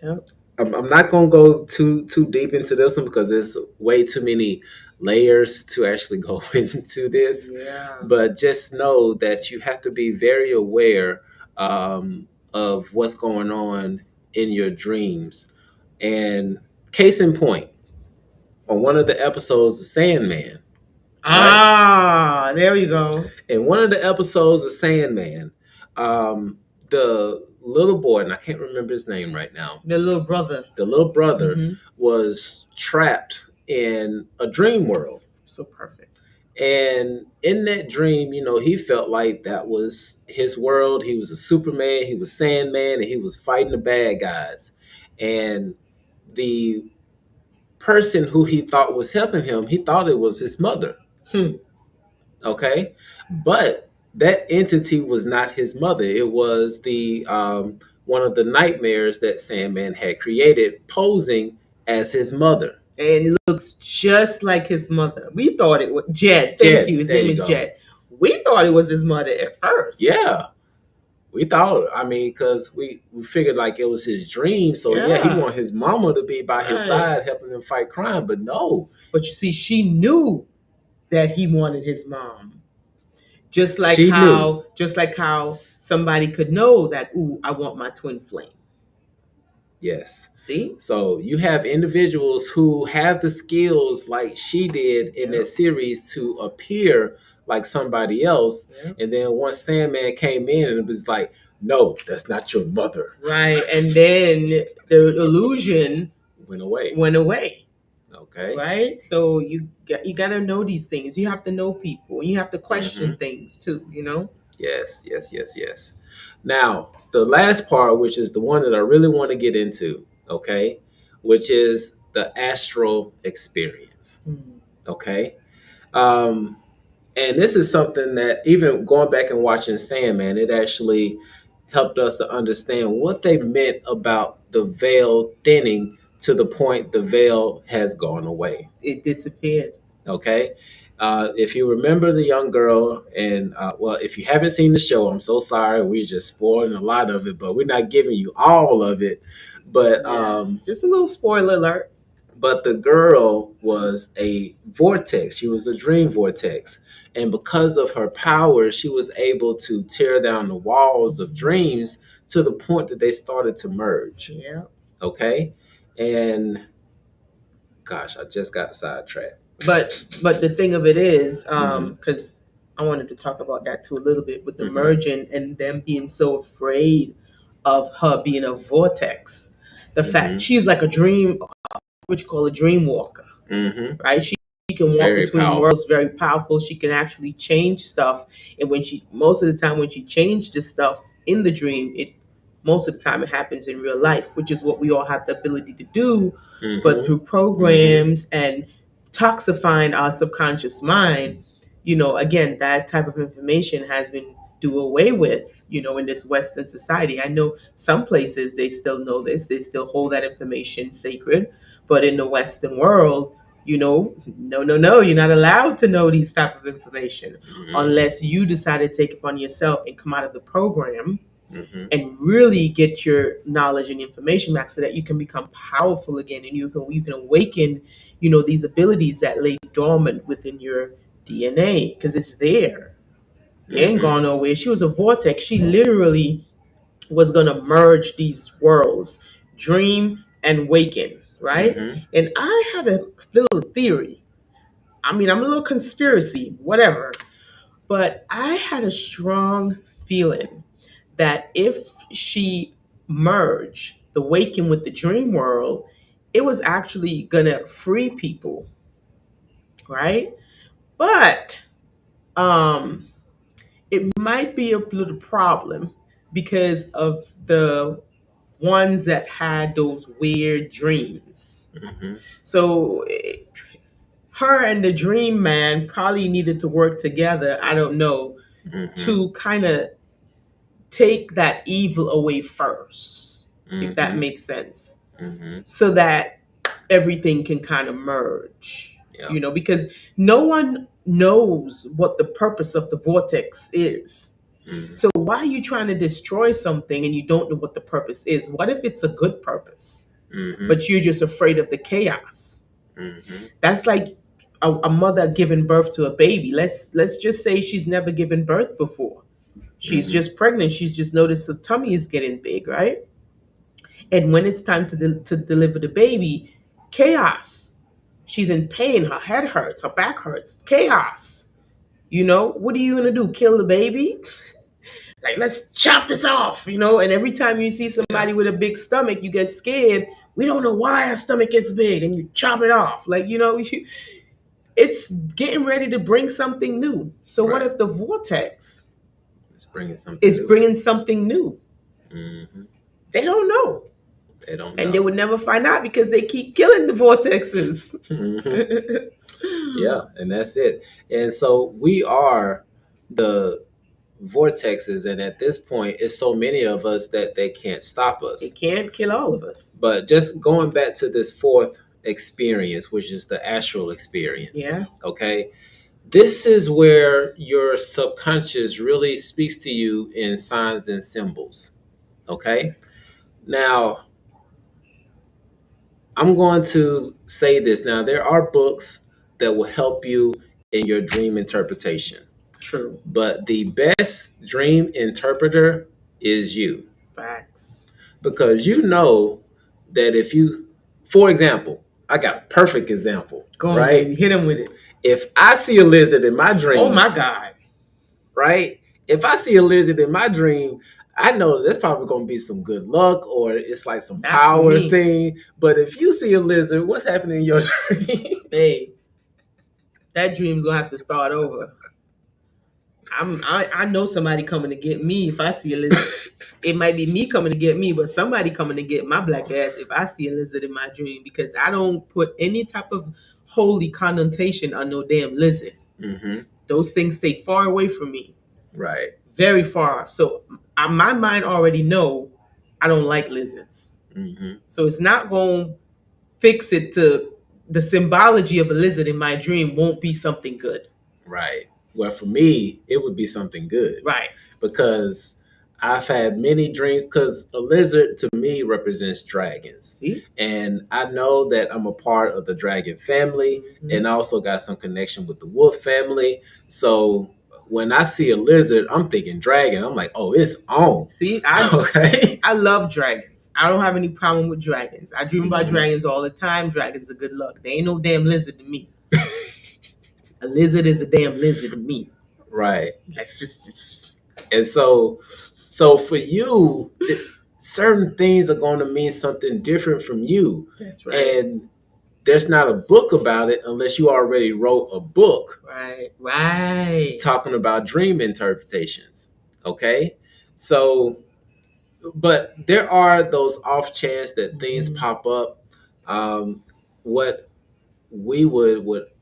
Yep. I'm not going to go too deep into this one because there's way too many layers to actually go into this. Yeah. But just know that you have to be very aware of what's going on in your dreams. And case in point, on one of the episodes of Sandman, Ah, there we go. in one of the episodes of Sandman, the little boy, and I can't remember his name right now, The little brother. the little brother was trapped in a dream world. So perfect. And in that dream, he felt like that was his world. He was a Superman, he was Sandman, and he was fighting the bad guys. And the person who he thought was helping him, he thought it was his mother. Okay. But that entity was not his mother. It was the one of the nightmares that Sandman had created, posing as his mother. And it looks just like his mother. We thought it was Jed. Thank you. His name is Jed. We thought it was his mother at first. Yeah. We thought, because we figured like it was his dream. So yeah, he wanted his mama to be by his side helping him fight crime. But no. But you see, she knew that he wanted his mom. Just like how somebody could know that, ooh, I want my twin flame. Yes. See? So you have individuals who have the skills like she did in that series to appear like somebody else. And then once Sandman came in and it was like, no, that's not your mother. Right. And then the illusion went away. Okay. Right? So you got to know these things. You have to know people. You have to question things too, Yes. Now, the last part, which is the one that I really want to get into, okay, which is the astral experience. Okay. And this is something that even going back and watching Sandman, it actually helped us to understand what they meant about the veil thinning to the point the veil has gone away. It disappeared. Okay. If you remember the young girl, and if you haven't seen the show, I'm so sorry. We're just spoiling a lot of it, but we're not giving you all of it. But just a little spoiler alert. But the girl was a vortex. She was a dream vortex. And because of her power, she was able to tear down the walls of dreams to the point that they started to merge. Yeah. Okay. And gosh, I just got sidetracked. But the thing of it is, because I wanted to talk about that too a little bit with the merging and them being so afraid of her being a vortex. The fact she's like a dream, what you call a dream walker, right? She can walk between worlds, very powerful. She can actually change stuff, and most of the time when she changed the stuff in the dream, most of the time it happens in real life, which is what we all have the ability to do. But through programs and toxifying our subconscious mind, again, that type of information has been do away with, in this Western society. I know some places they still know this, they still hold that information sacred, but in the Western world, no, you're not allowed to know these type of information unless you decide to take it upon yourself and come out of the program and really get your knowledge and information back so that you can become powerful again and you can awaken, these abilities that lay dormant within your DNA, because it's there. It ain't gone nowhere. She was a vortex. She literally was going to merge these worlds, dream and waken, right? And I had a little theory. I'm a little conspiracy, whatever. But I had a strong feeling that if she merged the waking with the dream world, it was actually going to free people, right? But it might be a little problem because of the ones that had those weird dreams. Mm-hmm. So her and the dream man probably needed to work together, I don't know, Mm-hmm. to kind of take that evil away first, if that Mm-hmm. makes sense, Mm-hmm. so that everything can kind of merge. Yeah. You know, because no one knows what the purpose of the vortex is. Mm-hmm. So why are you trying to destroy something and you don't know what the purpose is? What if it's a good purpose, Mm-hmm. but you're just afraid of the chaos? Mm-hmm. That's like a mother giving birth to a baby. Let's just say she's never given birth before. She's Mm-hmm. just pregnant. She's just noticed her tummy is getting big, right? And when it's time to deliver the baby, chaos. She's in pain. Her head hurts. Her back hurts. Chaos. You know, what are you going to do? Kill the baby? Like, let's chop this off, you know? And every time you see somebody with a big stomach, you get scared. We don't know why our stomach gets big, and you chop it off. Like, you know, it's getting ready to bring something new. So what Right. if the vortex It's bringing something is new. bringing something new? Mm-hmm. They don't know. They don't know. And they would never find out because they keep killing the vortexes. Mm-hmm. Yeah, and that's it. And so we are the vortexes, and at this point, it's so many of us that they can't stop They us. can't kill all of us. But just going back to this fourth experience, which is the astral experience. Yeah. Okay. This is where your subconscious really speaks to you in signs and symbols. Okay. Now, I'm going to say this. Now, there are books that will help you in your dream interpretation. True. But the best dream interpreter is you. Facts. Because you know that if you, for example, I got a perfect example. Go on, right? baby. Hit him with it. If I see a lizard in my dream, Oh my God. right? If I see a lizard in my dream, I know there's probably going to be some good luck or it's like some Not power for me. thing. But if you see a lizard, what's happening in your dream? Hey, that dream's gonna have to start over. I know somebody coming to get me if I see a lizard. It might be me coming to get me, but somebody coming to get my black ass if I see a lizard in my dream, because I don't put any type of holy connotation on no damn lizard. Mm-hmm. Those things stay far away from me. Right. Very far. So my mind already know I don't like lizards. Mm-hmm. So it's not going to fix it to the symbology of a lizard in my dream won't be something good. Right. Well, for me, it would be something good. Right. Because I've had many dreams, because a lizard to me represents dragons. See? And I know that I'm a part of the dragon family, Mhm. and I also got some connection with the wolf family. So when I see a lizard, I'm thinking dragon. I'm like, oh, it's on. See, Okay. I love dragons. I don't have any problem with dragons. I dream about Mhm. dragons all the time. Dragons are good luck. They ain't no damn lizard to me. A lizard is a damn lizard to me. Right. That's just. And so for you, certain things are going to mean something different from you. That's right. And there's not a book about it unless you already wrote a book. Right. Right. Talking about dream interpretations. Okay. So, but there are those off chance that things pop up. What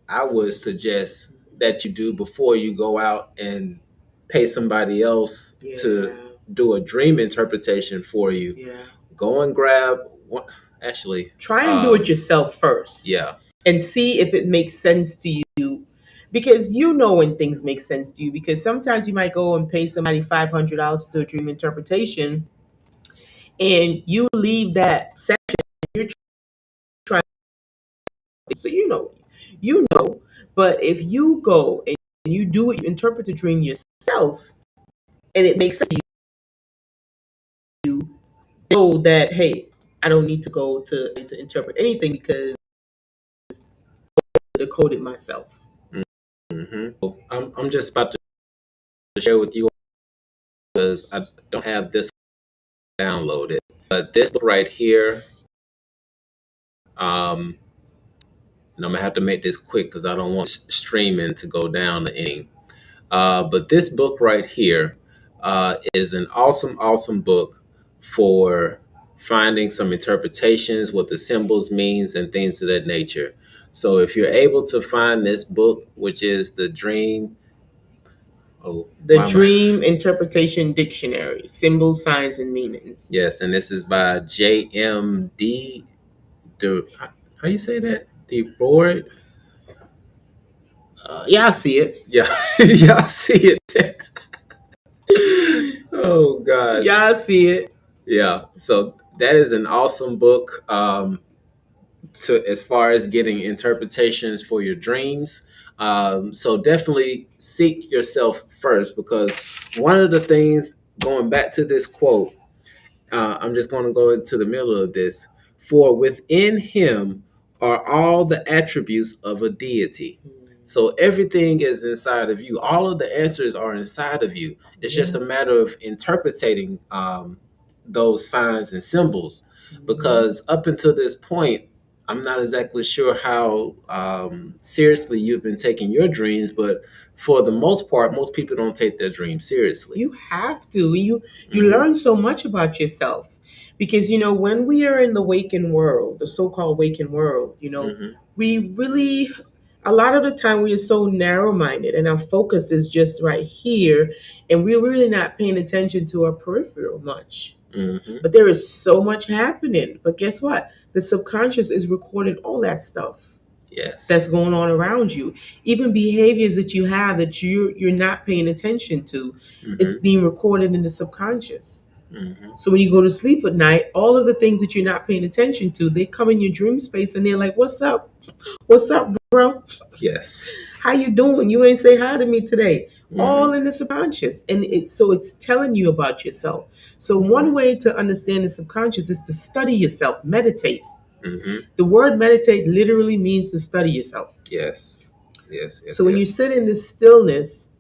I would suggest that you do before you go out and pay somebody else to do a dream interpretation for you. Yeah. Go and grab one. Actually, try and do it yourself first. Yeah. And see if it makes sense to you. Because you know when things make sense to you. Because sometimes you might go and pay somebody $500 to do a dream interpretation, and you leave that session. You're trying, so you know. But if you go and you do it, you interpret the dream yourself, and it makes sense to you, know that hey, I don't need to go to interpret anything because I decode it myself. Mm-hmm. I'm just about to share with you because I don't have this downloaded, but this book right here. And I'm gonna have to make this quick because I don't want streaming to go down the ending. But this book right here is an awesome book for finding some interpretations, what the symbols means, and things of that nature. So if you're able to find this book, which is the Dream, The Dream Interpretation Dictionary: Symbols, Signs, and Meanings. Yes, and this is by J.M.D. How you say that? DeBoard? Yeah, I see it. Yeah, y'all see it. Oh gosh. Yeah, I see it. Yeah, so that is an awesome book. To as far as getting interpretations for your dreams. So definitely seek yourself first, because one of the things, going back to this quote, I'm just going to go into the middle of this. For within him are all the attributes of a deity. So everything is inside of you. All of the answers are inside of you. It's just a matter of interpreting those signs and symbols. Because up until this point, I'm not exactly sure how seriously you've been taking your dreams, but for the most part, most people don't take their dreams seriously. You have to. You learn so much about yourself, because when we are in the waking world, the so-called waking world, we really, a lot of the time, we are so narrow-minded, and our focus is just right here, and we're really not paying attention to our peripheral much. But there is so much happening. But guess what? The subconscious is recording all that stuff. Yes. That's going on around you. Even behaviors that you have that you're not paying attention to, it's being recorded in the subconscious. So when you go to sleep at night, all of the things that you're not paying attention to, they come in your dream space and they're like, "What's up? What's up, bro? Yes. How you doing? You ain't say hi to me today." All in the subconscious, and it's telling you about yourself. So one way to understand the subconscious is to study yourself, meditate. The word meditate literally means to study yourself. Yes. So when you sit in this stillness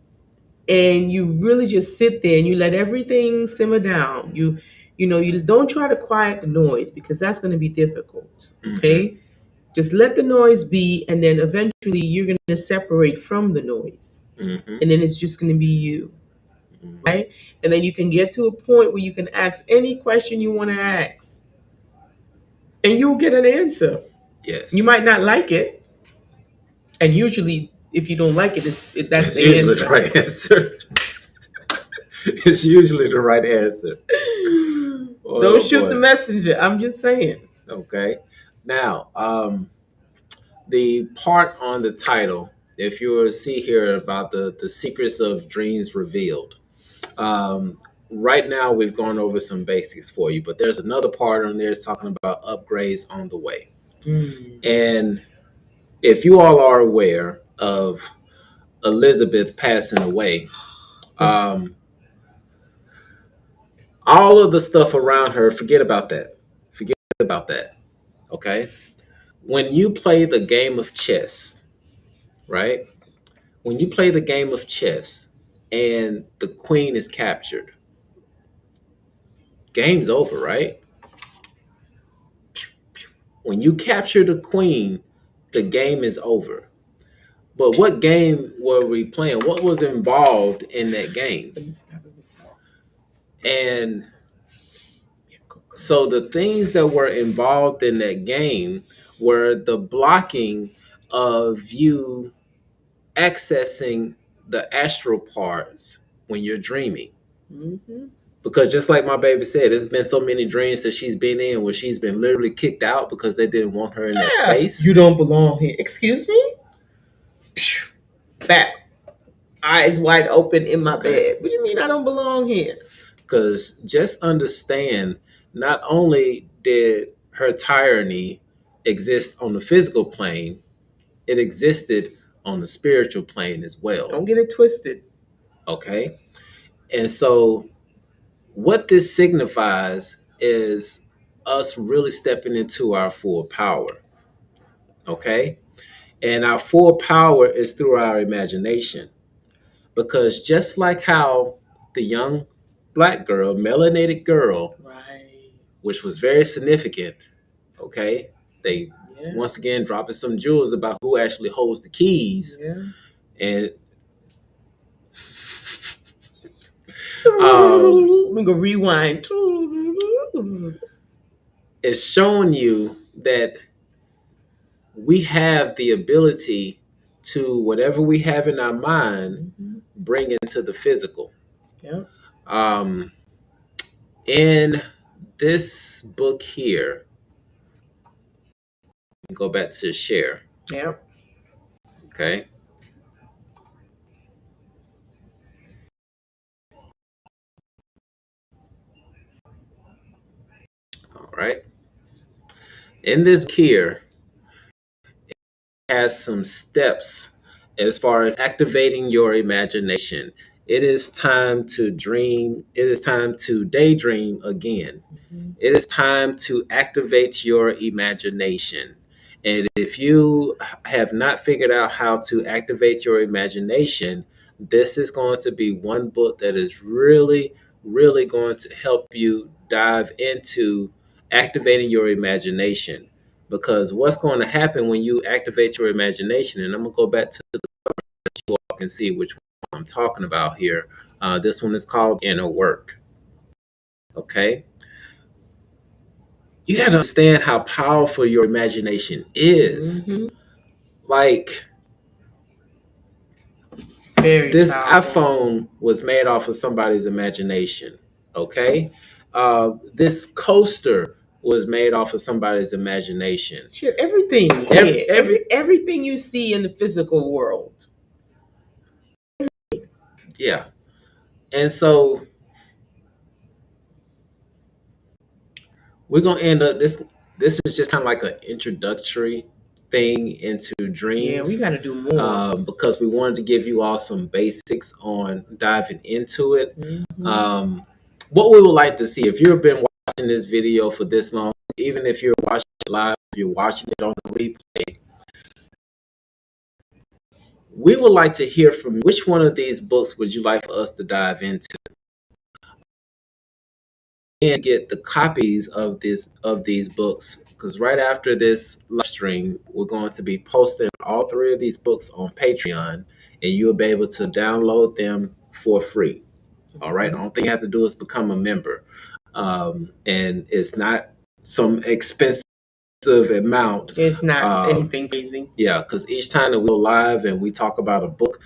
and you really just sit there and you let everything simmer down, you don't try to quiet the noise, because that's going to be difficult. Okay? Just let the noise be, and then eventually you're going to separate from the noise. And then it's just going to be you. Right? And then you can get to a point where you can ask any question you want to ask, and you'll get an answer. Yes. You might not like it, and usually, if you don't like it, that's the usually answer. the right answer. It's usually the right answer. Don't shoot the messenger. I'm just saying. Okay. Now, the part on the title, if you will see here about the secrets of dreams revealed. Right now, we've gone over some basics for you, but there's another part on there that's talking about upgrades on the way. And if you all are aware of Elizabeth passing away, all of the stuff around her, forget about that. Forget about that. Okay? When you play the game of chess, right? When you play the game of chess and the queen is captured, game's over, right? When you capture the queen, the game is over. But what game were we playing? What was involved in that game? And so the things that were involved in that game were the blocking of you accessing the astral parts when you're dreaming. Because just like my baby said, there's been so many dreams that she's been in where she's been literally kicked out because they didn't want her in that space. You don't belong here. Excuse me? Back. Eyes wide open in my bed. What do you mean I don't belong here? Because just understand, not only did her tyranny exist on the physical plane, it existed on the spiritual plane as well. Don't get it twisted. Okay? And so what this signifies is us really stepping into our full power. Okay? And our full power is through our imagination. Because just like how the young black girl, melanated girl, which was very significant, okay? They once again dropping some jewels about who actually holds the keys. And I'm gonna rewind. is showing you that we have the ability to whatever we have in our mind bring into the physical. Yep. In this book here, go back to share. Yep. Okay. All right. In this here, it has some steps as far as activating your imagination. It is time to dream. It is time to daydream again. It is time to activate your imagination. And if you have not figured out how to activate your imagination, this is going to be one book that is really, really going to help you dive into activating your imagination. Because what's going to happen when you activate your imagination, and I'm going to go back to the cover that you all can see which one I'm talking about here. This one is called Inner Work. Okay. You got to understand how powerful your imagination is. Like, this powerful. iPhone was made off of somebody's imagination. Okay. This coaster was made off of somebody's imagination. Shit, everything. Everything you see in the physical world. Yeah. And so we're gonna end up this is just kind of like an introductory thing into dreams. Yeah, we got to do more because we wanted to give you all some basics on diving into it. What we would like to see, if you've been watching this video for this long, even if you're watching it live, if you're watching it on the replay, we would like to hear from you. Which one of these books would you like for us to dive into? And get the copies of these books, because right after this live stream, we're going to be posting all three of these books on Patreon, and you'll be able to download them for free. All right. The only thing you have to do is become a member, and it's not some expensive amount. It's not anything crazy. Yeah, because each time that we go live and we talk about a book,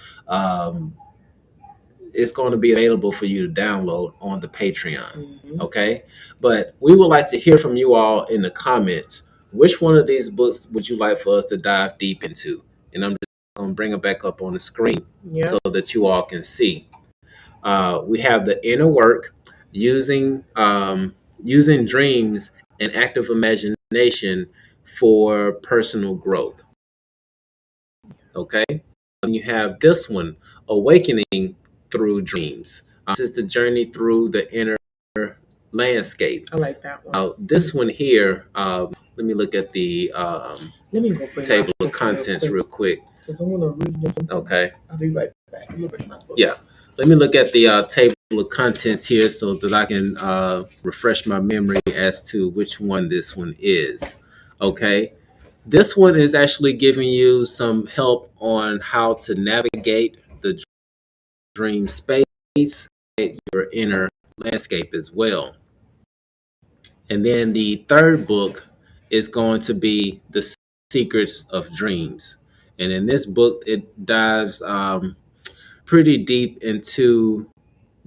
it's going to be available for you to download on the Patreon. Okay. But we would like to hear from you all in the comments. Which one of these books would you like for us to dive deep into? And I'm just going to bring it back up on the screen so that you all can see. We have the Inner Work, using dreams and active imagination for personal growth. Okay. And you have this one, Awakening Through Dreams. This is the journey through the inner landscape. I like that one. This one here, let me look at the table of contents real quick. Because I want to read this. Okay. I'll be right back. Let me bring my book. Yeah. Let me look at the table of contents here so that I can refresh my memory as to which one this one is. Okay. This one is actually giving you some help on how to navigate the dream space, your inner landscape as well. And then the third book is going to be The Secrets of Dreams. And in this book, it dives pretty deep into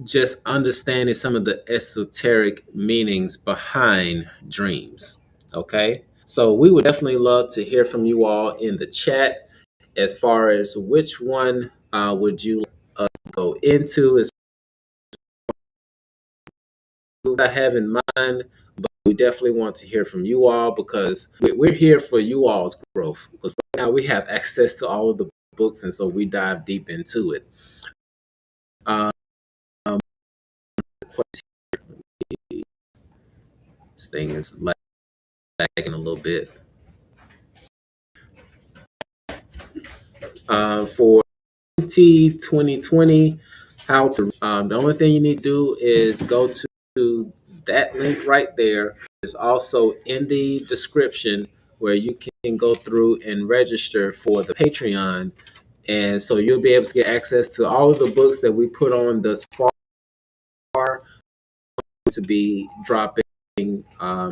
just understanding some of the esoteric meanings behind dreams. Okay. So we would definitely love to hear from you all in the chat as far as which one would you go into, as I have in mind. But we definitely want to hear from you all, because we're here for you all's growth, because right now we have access to all of the books, and so we dive deep into it. This thing is lagging a little bit. For 2020, how to the only thing you need to do is go to that link right there. It's also in the description, where you can go through and register for the Patreon, and so you'll be able to get access to all of the books that we put on thus far to be dropping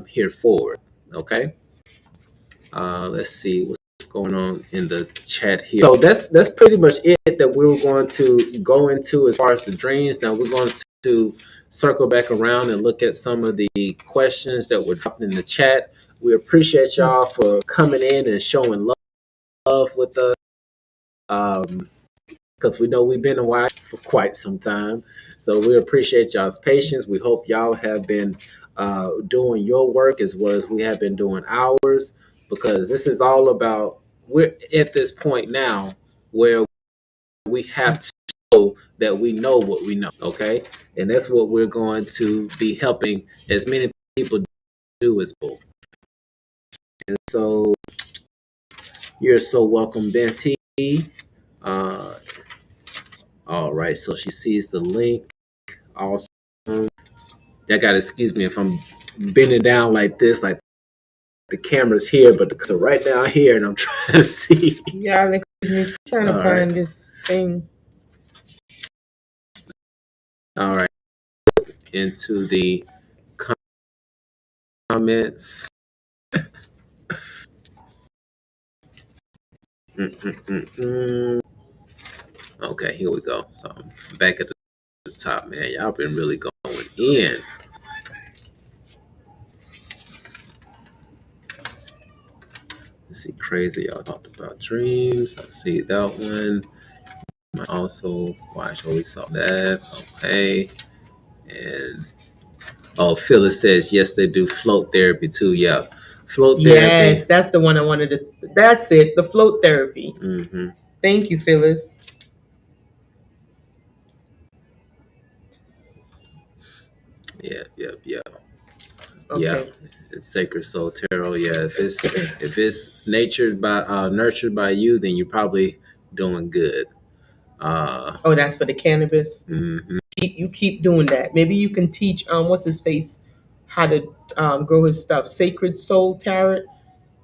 here forward. Okay. Let's see what's going on in the chat here. So that's pretty much it that we were going to go into as far as the dreams. Now we're going to circle back around and look at some of the questions that were dropped in the chat. We appreciate y'all for coming in and showing love with us. Because we know we've been a while for quite some time. So we appreciate y'all's patience. We hope y'all have been doing your work as well as we have been doing ours, because this is all about, we're at this point now where we have to show that we know what we know, okay? And that's what we're going to be helping as many people do as possible. And so you're so welcome, Benty. Uh, all right, so she sees the link. Awesome. Y'all gotta excuse me if I'm bending down like this, like the camera's here, but the right down here, and I'm trying to see. Yeah, like trying to find this thing. All right, into the comments. Okay, here we go. So I'm back at the top, man. Y'all been really going in. Let's see, crazy. Y'all talked about dreams. I see that one. I also watch. We saw that. Okay, and Phyllis says yes, they do float therapy too. Yeah, float therapy. Yes, that's the one I wanted to. That's it. The float therapy. Mm-hmm. Thank you, Phyllis. Yeah. Okay. Yeah, it's Sacred Soul Tarot. Yeah, if it's nurtured by you, then you're probably doing good. Oh, that's for the cannabis. Mm-hmm. You keep doing that. Maybe you can teach what's his face how to grow his stuff. Sacred Soul Tarot.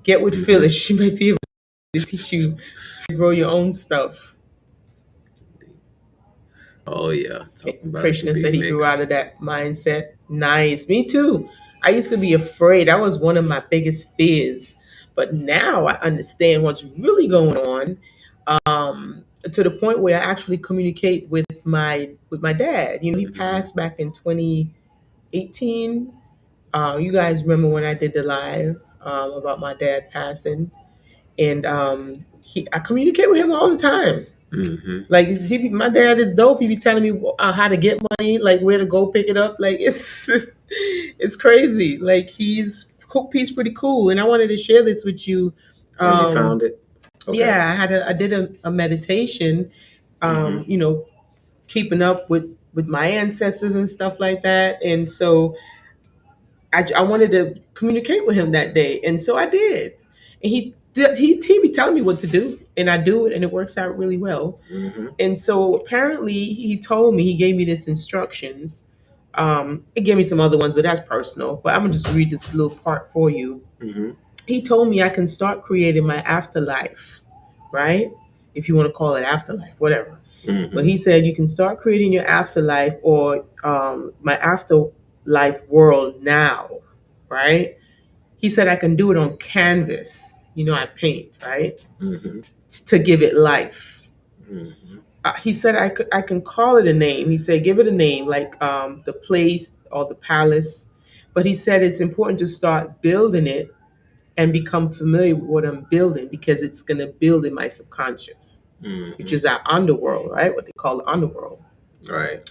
Get with Phyllis. She might be able to teach you how to grow your own stuff. Oh yeah. Krishna said he grew out of that mindset. Nice. Me too. I used to be afraid. That was one of my biggest fears. But now I understand what's really going on. To the point where I actually communicate with my dad. You know, he passed back in 2018. You guys remember when I did the live about my dad passing, and I communicate with him all the time. Mm-hmm. Like my dad is dope. He be telling me how to get money, like where to go pick it up. Like it's crazy. Like he's pretty cool, and I wanted to share this with you. You found it? Okay. Yeah, I did a meditation. You know, keeping up with my ancestors and stuff like that, and so I wanted to communicate with him that day, and so I did. And he be telling me what to do, and I do it, and it works out really well. Mm-hmm. And so apparently, he told me, he gave me this instructions. It gave me some other ones, but that's personal. But I'm gonna just read this little part for you. Mm-hmm. He told me I can start creating my afterlife, right? If you want to call it afterlife, whatever. Mm-hmm. But he said you can start creating your afterlife or my afterlife world now, right? He said I can do it on canvas. You know, I paint, right? Mm-hmm. To give it life. Mm-hmm. He said I can call it a name. He said give it a name, like the place or the palace. But he said it's important to start building it and become familiar with what I'm building, because it's going to build in my subconscious, which is our underworld, right? What they call the underworld. Right.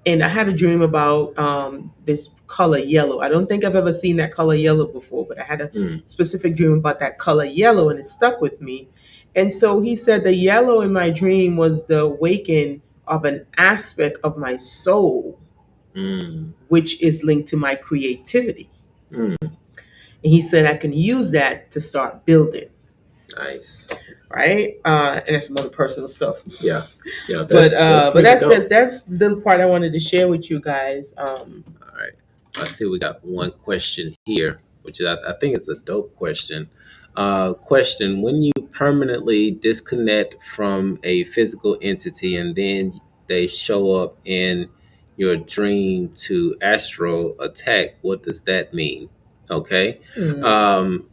And I had a dream about this color yellow. I don't think I've ever seen that color yellow before, but I had a specific dream about that color yellow, and it stuck with me. And so he said the yellow in my dream was the awakening of an aspect of my soul, which is linked to my creativity. And he said I can use that to start building. Nice. Right? And that's some other personal stuff. Yeah. That's the part I wanted to share with you guys. All right. I see we got one question here, which is I think it's a dope question. Question: when you permanently disconnect from a physical entity and then they show up in your dream to astral attack, what does that mean? Okay. Mm.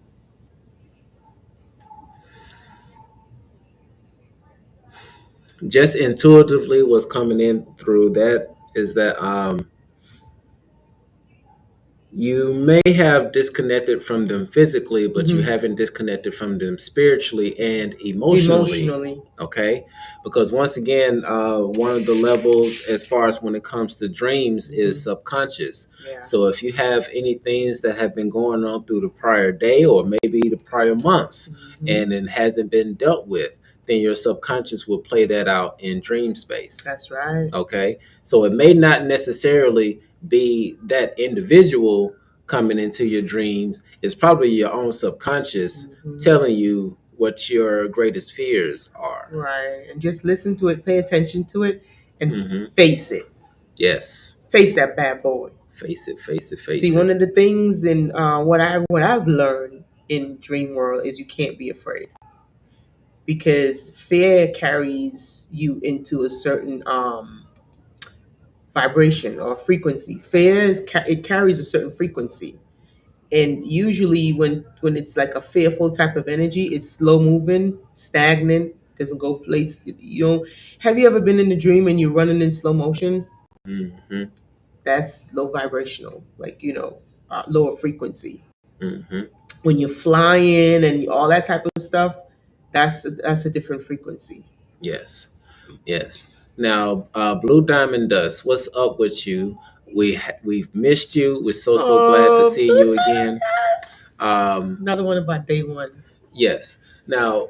Just intuitively, what's coming in through that is that you may have disconnected from them physically, but you haven't disconnected from them spiritually and emotionally. Okay. Because once again, one of the levels as far as when it comes to dreams is subconscious. Yeah. So if you have any things that have been going on through the prior day or maybe the prior months and it hasn't been dealt with, then your subconscious will play that out in dream space. That's right. Okay. So it may not necessarily be that individual coming into your dreams. It's probably your own subconscious telling you what your greatest fears are. Right. And just listen to it, pay attention to it, and face it. Yes. Face that bad boy. Face it. See, one of the things in what I've learned in dream world is you can't be afraid, because fear carries you into a certain vibration or frequency. It carries a certain frequency, and usually when it's like a fearful type of energy, it's slow moving, stagnant, doesn't go place. Have you ever been in a dream and you're running in slow motion? That's low vibrational, like lower frequency. When you're flying and all that type of stuff, that's a different frequency. Yes. Now, Blue Diamond Dust, what's up with you? We've missed you. We're so glad to see you again. Another one of our day ones. Yes. Now,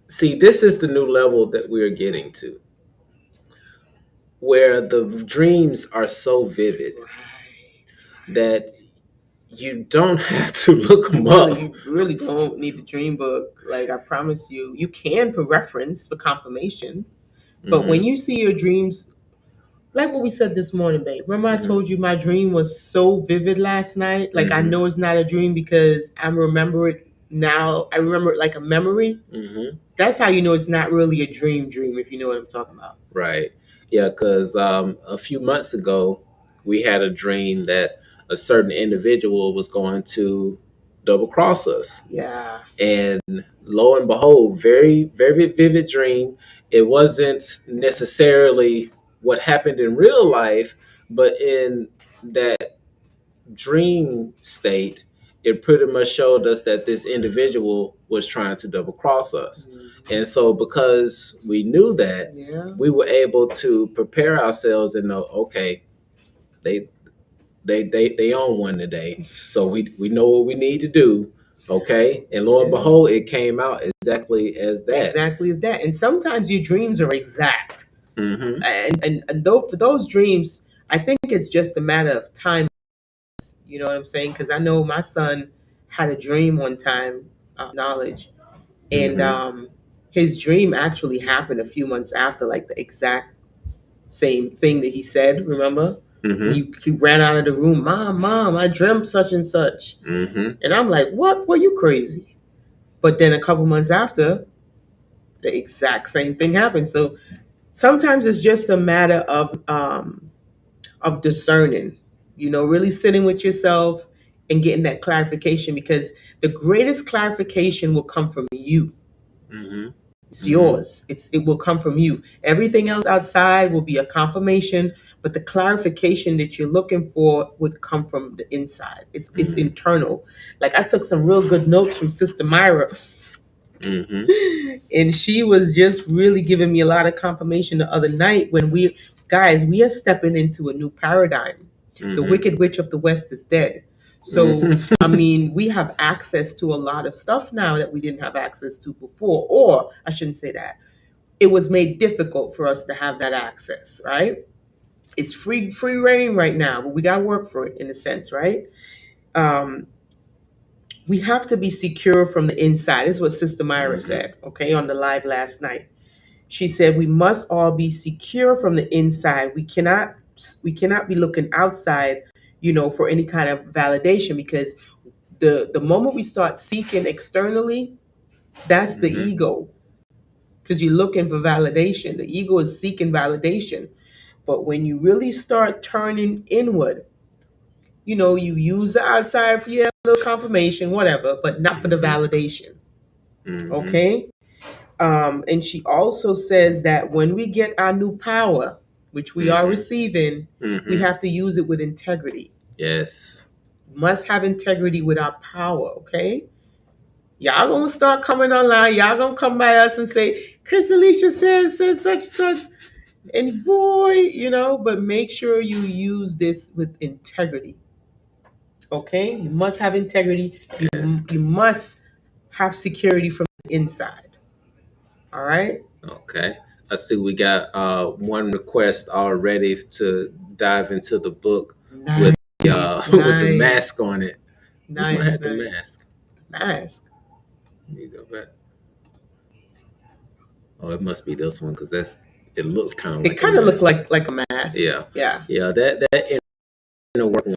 see, this is the new level that we're getting to, where the dreams are so vivid that you don't have to look them up. You really don't need the dream book. Like, I promise you, you can for reference, for confirmation. But when you see your dreams, like what we said this morning, babe. Remember I told you my dream was so vivid last night? Like, I know it's not a dream because I remember it now. I remember it like a memory. That's how you know it's not really a dream, if you know what I'm talking about. Right. Yeah, because a few months ago, we had a dream that a certain individual was going to double cross us. Yeah. And lo and behold, very, very vivid dream. It wasn't necessarily what happened in real life, but in that dream state, it pretty much showed us that this individual was trying to double cross us. And so because we knew that, we were able to prepare ourselves and know, okay, they own one today. So we know what we need to do. Okay. And lo and behold, it came out exactly as that. And sometimes your dreams are exact. And though for those dreams, I think it's just a matter of time. You know what I'm saying? Because I know my son had a dream one time, knowledge, and his dream actually happened a few months after, like the exact same thing that he said. Remember? He ran out of the room. Mom, I dreamt such and such. And I'm like, what? Were you crazy? But then a couple months after, the exact same thing happened. So sometimes it's just a matter of discerning, really sitting with yourself and getting that clarification, because the greatest clarification will come from you. It's yours. It will come from you. Everything else outside will be a confirmation, but the clarification that you're looking for would come from the inside. It's internal. Like, I took some real good notes from Sister Myra. And she was just really giving me a lot of confirmation the other night when we are stepping into a new paradigm. The Wicked Witch of the West is dead. So, I mean, we have access to a lot of stuff now that we didn't have access to before. Or, I shouldn't say that. It was made difficult for us to have that access, right? It's free reign right now, but we got to work for it in a sense, right? We have to be secure from the inside. This is what Sister Myra said, okay, on the live last night. She said we must all be secure from the inside. We cannot be looking outside, for any kind of validation, because the moment we start seeking externally, that's the ego, because you're looking for validation. The ego is seeking validation. But when you really start turning inward you use the outside for your little confirmation, whatever, but not for the validation. Okay. And she also says that when we get our new power, which we are receiving, we have to use it with integrity. Yes. Must have integrity with our power. Okay. Y'all gonna start coming online. Y'all gonna come by us and say, Chris Alicia said such and such. And boy, but make sure you use this with integrity. Okay? You must have integrity. You must have security from the inside. All right? Okay. I see we got one request already to dive into the book with with the mask on it. Which one had the mask? Mask. Let me go back. Oh, it must be this one because it looks kind of like it kind of looks like a mask. Yeah. Yeah. That inner working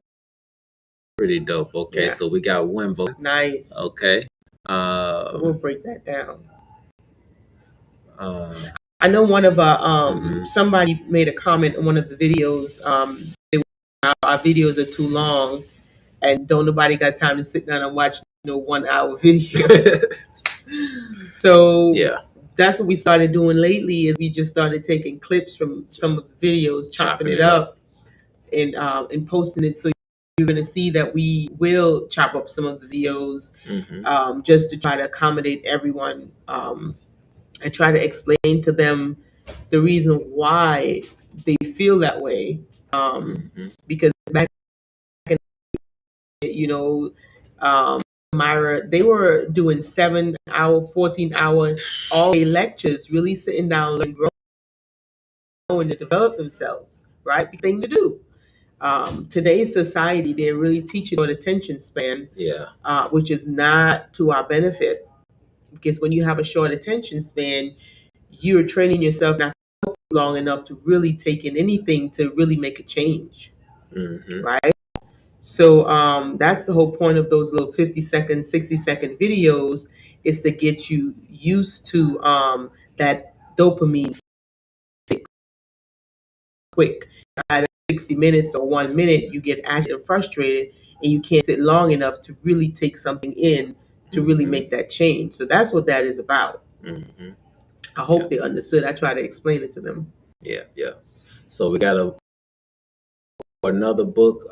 pretty dope. Okay, so we got one vote. Nice. Okay. So we'll break that down. I know one of our somebody made a comment in one of the videos. Our videos are too long, and don't nobody got time to sit down and watch 1 hour video. So that's what we started doing lately. Is we just started taking clips from some of the videos, chopping it up, and posting it. So you're going to see that we will chop up some of the videos just to try to accommodate everyone and try to explain to them the reason why they feel that way. Because back in, Myra, they were doing 7-hour, 14-hour, all day lectures, really sitting down, learning, growing to develop themselves, right? Big thing to do. Today's society, they're really teaching on attention span, which is not to our benefit. Because when you have a short attention span, you're training yourself not long enough to really take in anything to really make a change, right? So that's the whole point of those little 50-second, 60-second videos, is to get you used to that dopamine fix quick. At 60 minutes or 1 minute, you get agitated and frustrated, and you can't sit long enough to really take something in to really make that change. So that's what that is about. I hope they understood. I try to explain it to them. Yeah. So we got another book,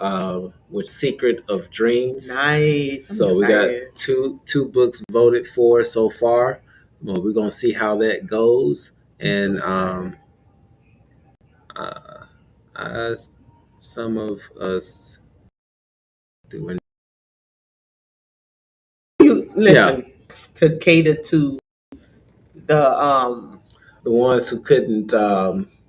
with Secret of Dreams. Nice. So we got two books voted for so far. Well, we're gonna see how that goes, and some of us doing. You listen to cater to the ones who couldn't,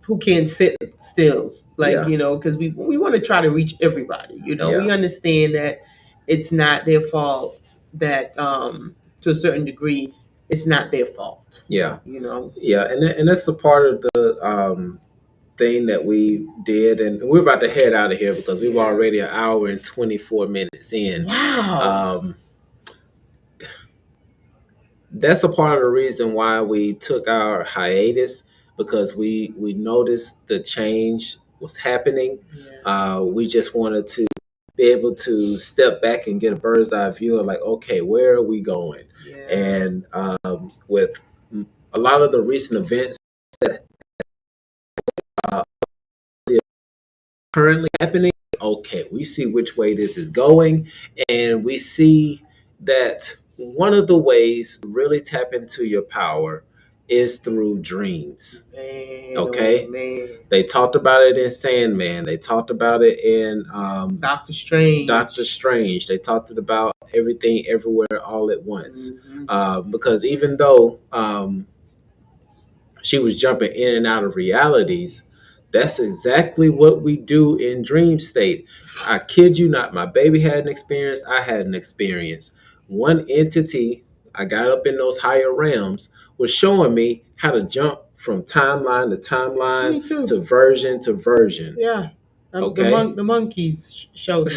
who can't sit still, because we want to try to reach everybody. We understand that it's not their fault, that to a certain degree it's not their fault. And that's a part of the thing that we did, and we're about to head out of here because we've already an hour and 24 minutes in. Wow. That's a part of the reason why we took our hiatus, because we noticed the change was happening. We just wanted to be able to step back and get a bird's eye view of, like, okay, where are we going? And with a lot of the recent events that currently happening, okay, we see which way this is going, and we see that one of the ways to really tap into your power is through dreams. Okay, they talked about it in Sandman. They talked about it in Doctor Strange. They talked about everything, everywhere, all at once. Because even though she was jumping in and out of realities, that's exactly what we do in dream state. I kid you not. My baby had an experience. I had an experience. One entity, I got up in those higher realms, was showing me how to jump from timeline to timeline to version to version. Yeah. Okay. The monkeys showed me.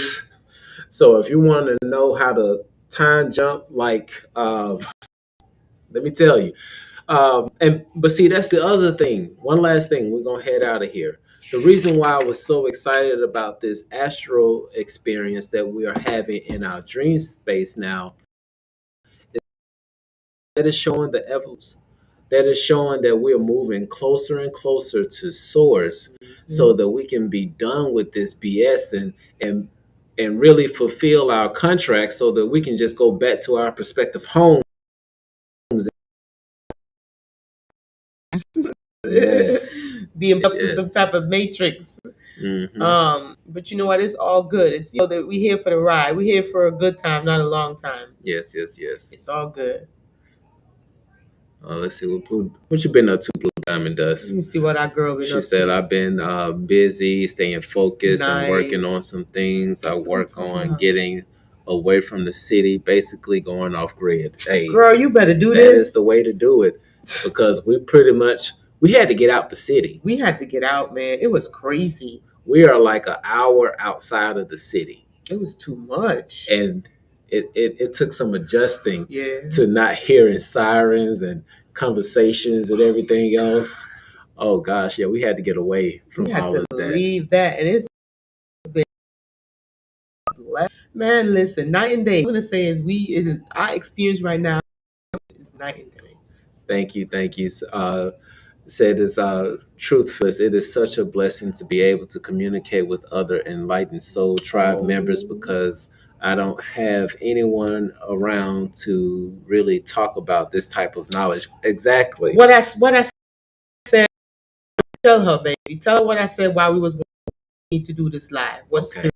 So if you want to know how to time jump, like, let me tell you. But see, that's the other thing. One last thing. We're gonna head out of here. the reason why I was so excited about this astral experience that we are having in our dream space now, that is showing the evolution. That is showing that we're moving closer and closer to source, so that we can be done with this BS and really fulfill our contract, so that we can just go back to our prospective homes. Yes. Being up to some type of matrix. But you know what? It's all good. It's that we're here for the ride. We're here for a good time, not a long time. Yes. It's all good. Let's see what you been up to, Blue Diamond Dust. Let me see what our girl been up to. She said, I've been busy, staying focused, and working on some things. I work on getting away from the city, basically going off grid. Hey, girl, you better do this. That is the way to do it, because we had to get out the city. We had to get out, man. It was crazy. We are like an hour outside of the city. It was too much. And it took some adjusting to not hearing sirens and conversations and everything else. Oh gosh, yeah, we had to get away from all of that. Leave that, and it's been, man. Listen, night and day. I'm gonna say our experience right now is night and day. Thank you. Said it's truthfulness. It is such a blessing to be able to communicate with other enlightened soul tribe members, because I don't have anyone around to really talk about this type of knowledge. Exactly. What I said. Tell her, baby. Tell her what I said while we was need to do this live. Okay.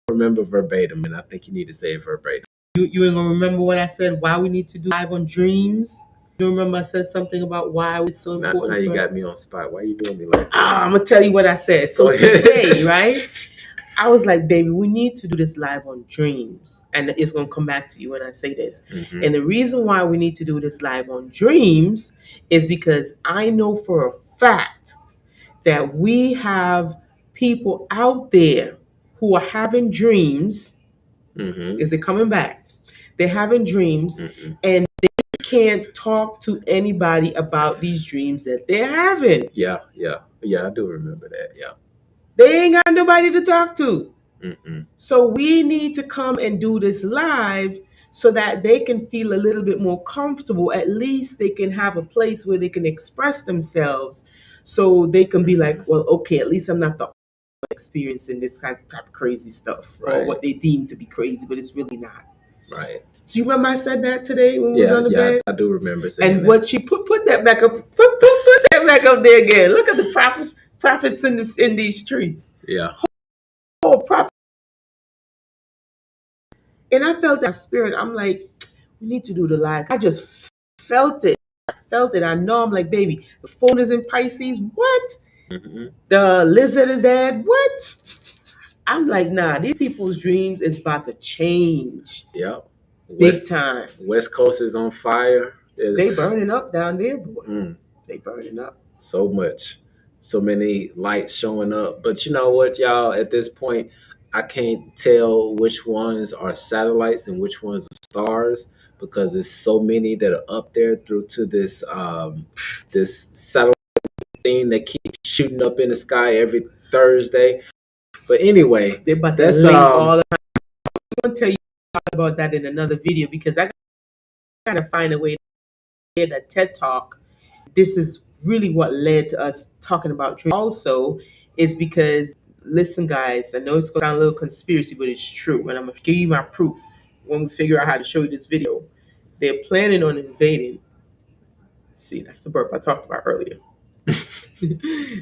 Remember verbatim, and I think you need to say it verbatim. You ain't gonna remember what I said why we need to do live on dreams? You remember I said something about why it's so important? Now you got me on spot. Why are you doing me like that? I'm gonna tell you what I said. So today, right? I was like, baby, we need to do this live on dreams. And it's gonna come back to you when I say this. And the reason why we need to do this live on dreams is because I know for a fact that we have people out there who are having dreams. Is it coming back? They're having dreams, and they can't talk to anybody about these dreams that they're having. Yeah, I do remember that. Yeah, they ain't got nobody to talk to. So we need to come and do this live so that they can feel a little bit more comfortable. At least they can have a place where they can express themselves, so they can be like, well, okay, at least I'm not the experiencing this type of crazy stuff, or what they deem to be crazy, but it's really not. Right. So you remember I said that today when we was on the bed? I do remember saying and that. What she put that back up, put that back up there again. Look at the prophets in these streets. Yeah. Oh, prophet. And I felt that spirit. I'm like, we need to do the live. I just felt it. I know. I'm like, baby, the phone is in Pisces. What? The lizard is dead. What? I'm like, nah, these people's dreams is about to change. Yep. Big time. West Coast is on fire. They burning up down there, boy. They burning up. So much. So many lights showing up. But you know what, y'all? At this point, I can't tell which ones are satellites and which ones are stars, because there's so many that are up there through to this this satellite thing that keeps shooting up in the sky every Thursday. But anyway, they're about to link all the time. I'm going to tell you about that in another video, because I got to find a way to get a TED Talk. This is really what led to us talking about dreams. Also, is because, listen, guys, I know it's going to sound a little conspiracy, but it's true. And I'm going to give you my proof when we figure out how to show you this video. They're planning on invading. See, that's the burp I talked about earlier.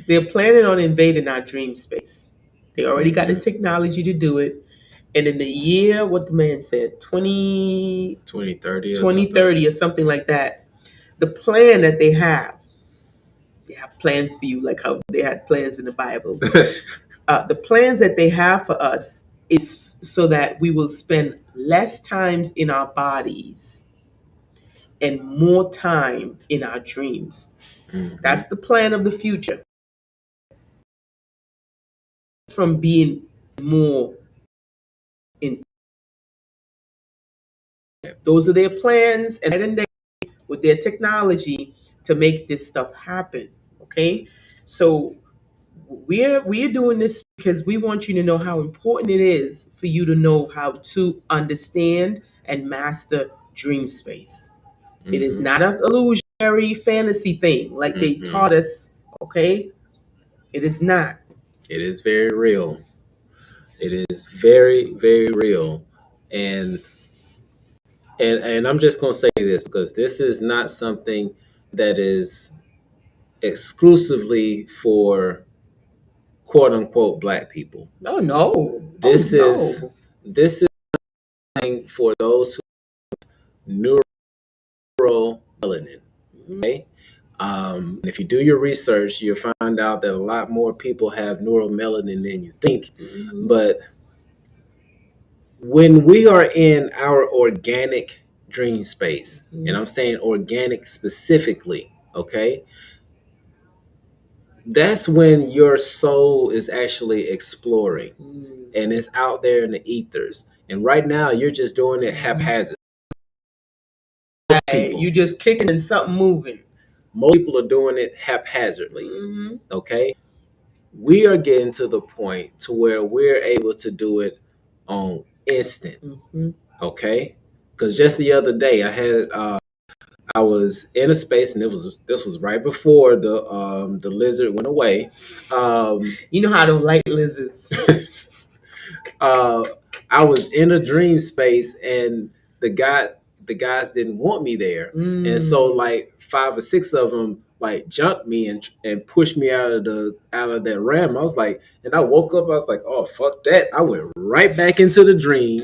They're planning on invading our dream space. They already got the technology to do it. And in the year, what the man said, 2030 or something like that, the plan that they have plans for you, like how they had plans in the Bible. The plans that they have for us is so that we will spend less times in our bodies and more time in our dreams. That's the plan of the future. From being more in. Those are their plans, and then they, with their technology, to make this stuff happen. Okay, so we're doing this because we want you to know how important it is for you to know how to understand and master dream space. It is not an illusionary fantasy thing like they taught us. Okay, it is not. It is very real. It is very, very real. And and I'm just gonna say this because this is not something that is exclusively for quote unquote black people. Oh no. This Oh, is no. this is something for those who have neuromelanin. Okay. If you do your research, you'll find out that a lot more people have neuromelanin than you think. But when we are in our organic dream space, and I'm saying organic specifically, okay, that's when your soul is actually exploring and it's out there in the ethers. And right now, you're just doing it haphazard. Hey, you just kicking and something moving. Most people are doing it haphazardly. Okay, we are getting to the point to where we're able to do it on instant. Okay, because just the other day I was in a space, and this was right before the lizard went away. You know how I don't like lizards. I was in a dream space, and the guys didn't want me there, and so like 5 or 6 of them like jumped me and pushed me out of that realm. I was like, and I woke up. I was like, oh fuck that! I went right back into the dream.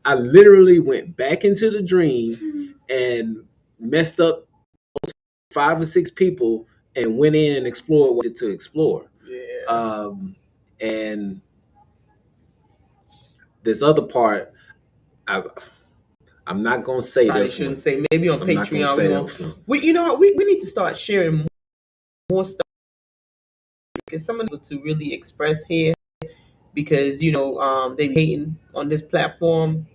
I literally went back into the dream and messed up 5 or 6 people and went in and explored what it to explore. Yeah. And this other part, I'm not gonna say Probably this shouldn't one. say. Maybe on I'm not gonna say Patreon. this one. You know, we need to start sharing more stuff because some of them to really express here because you know they hating on this platform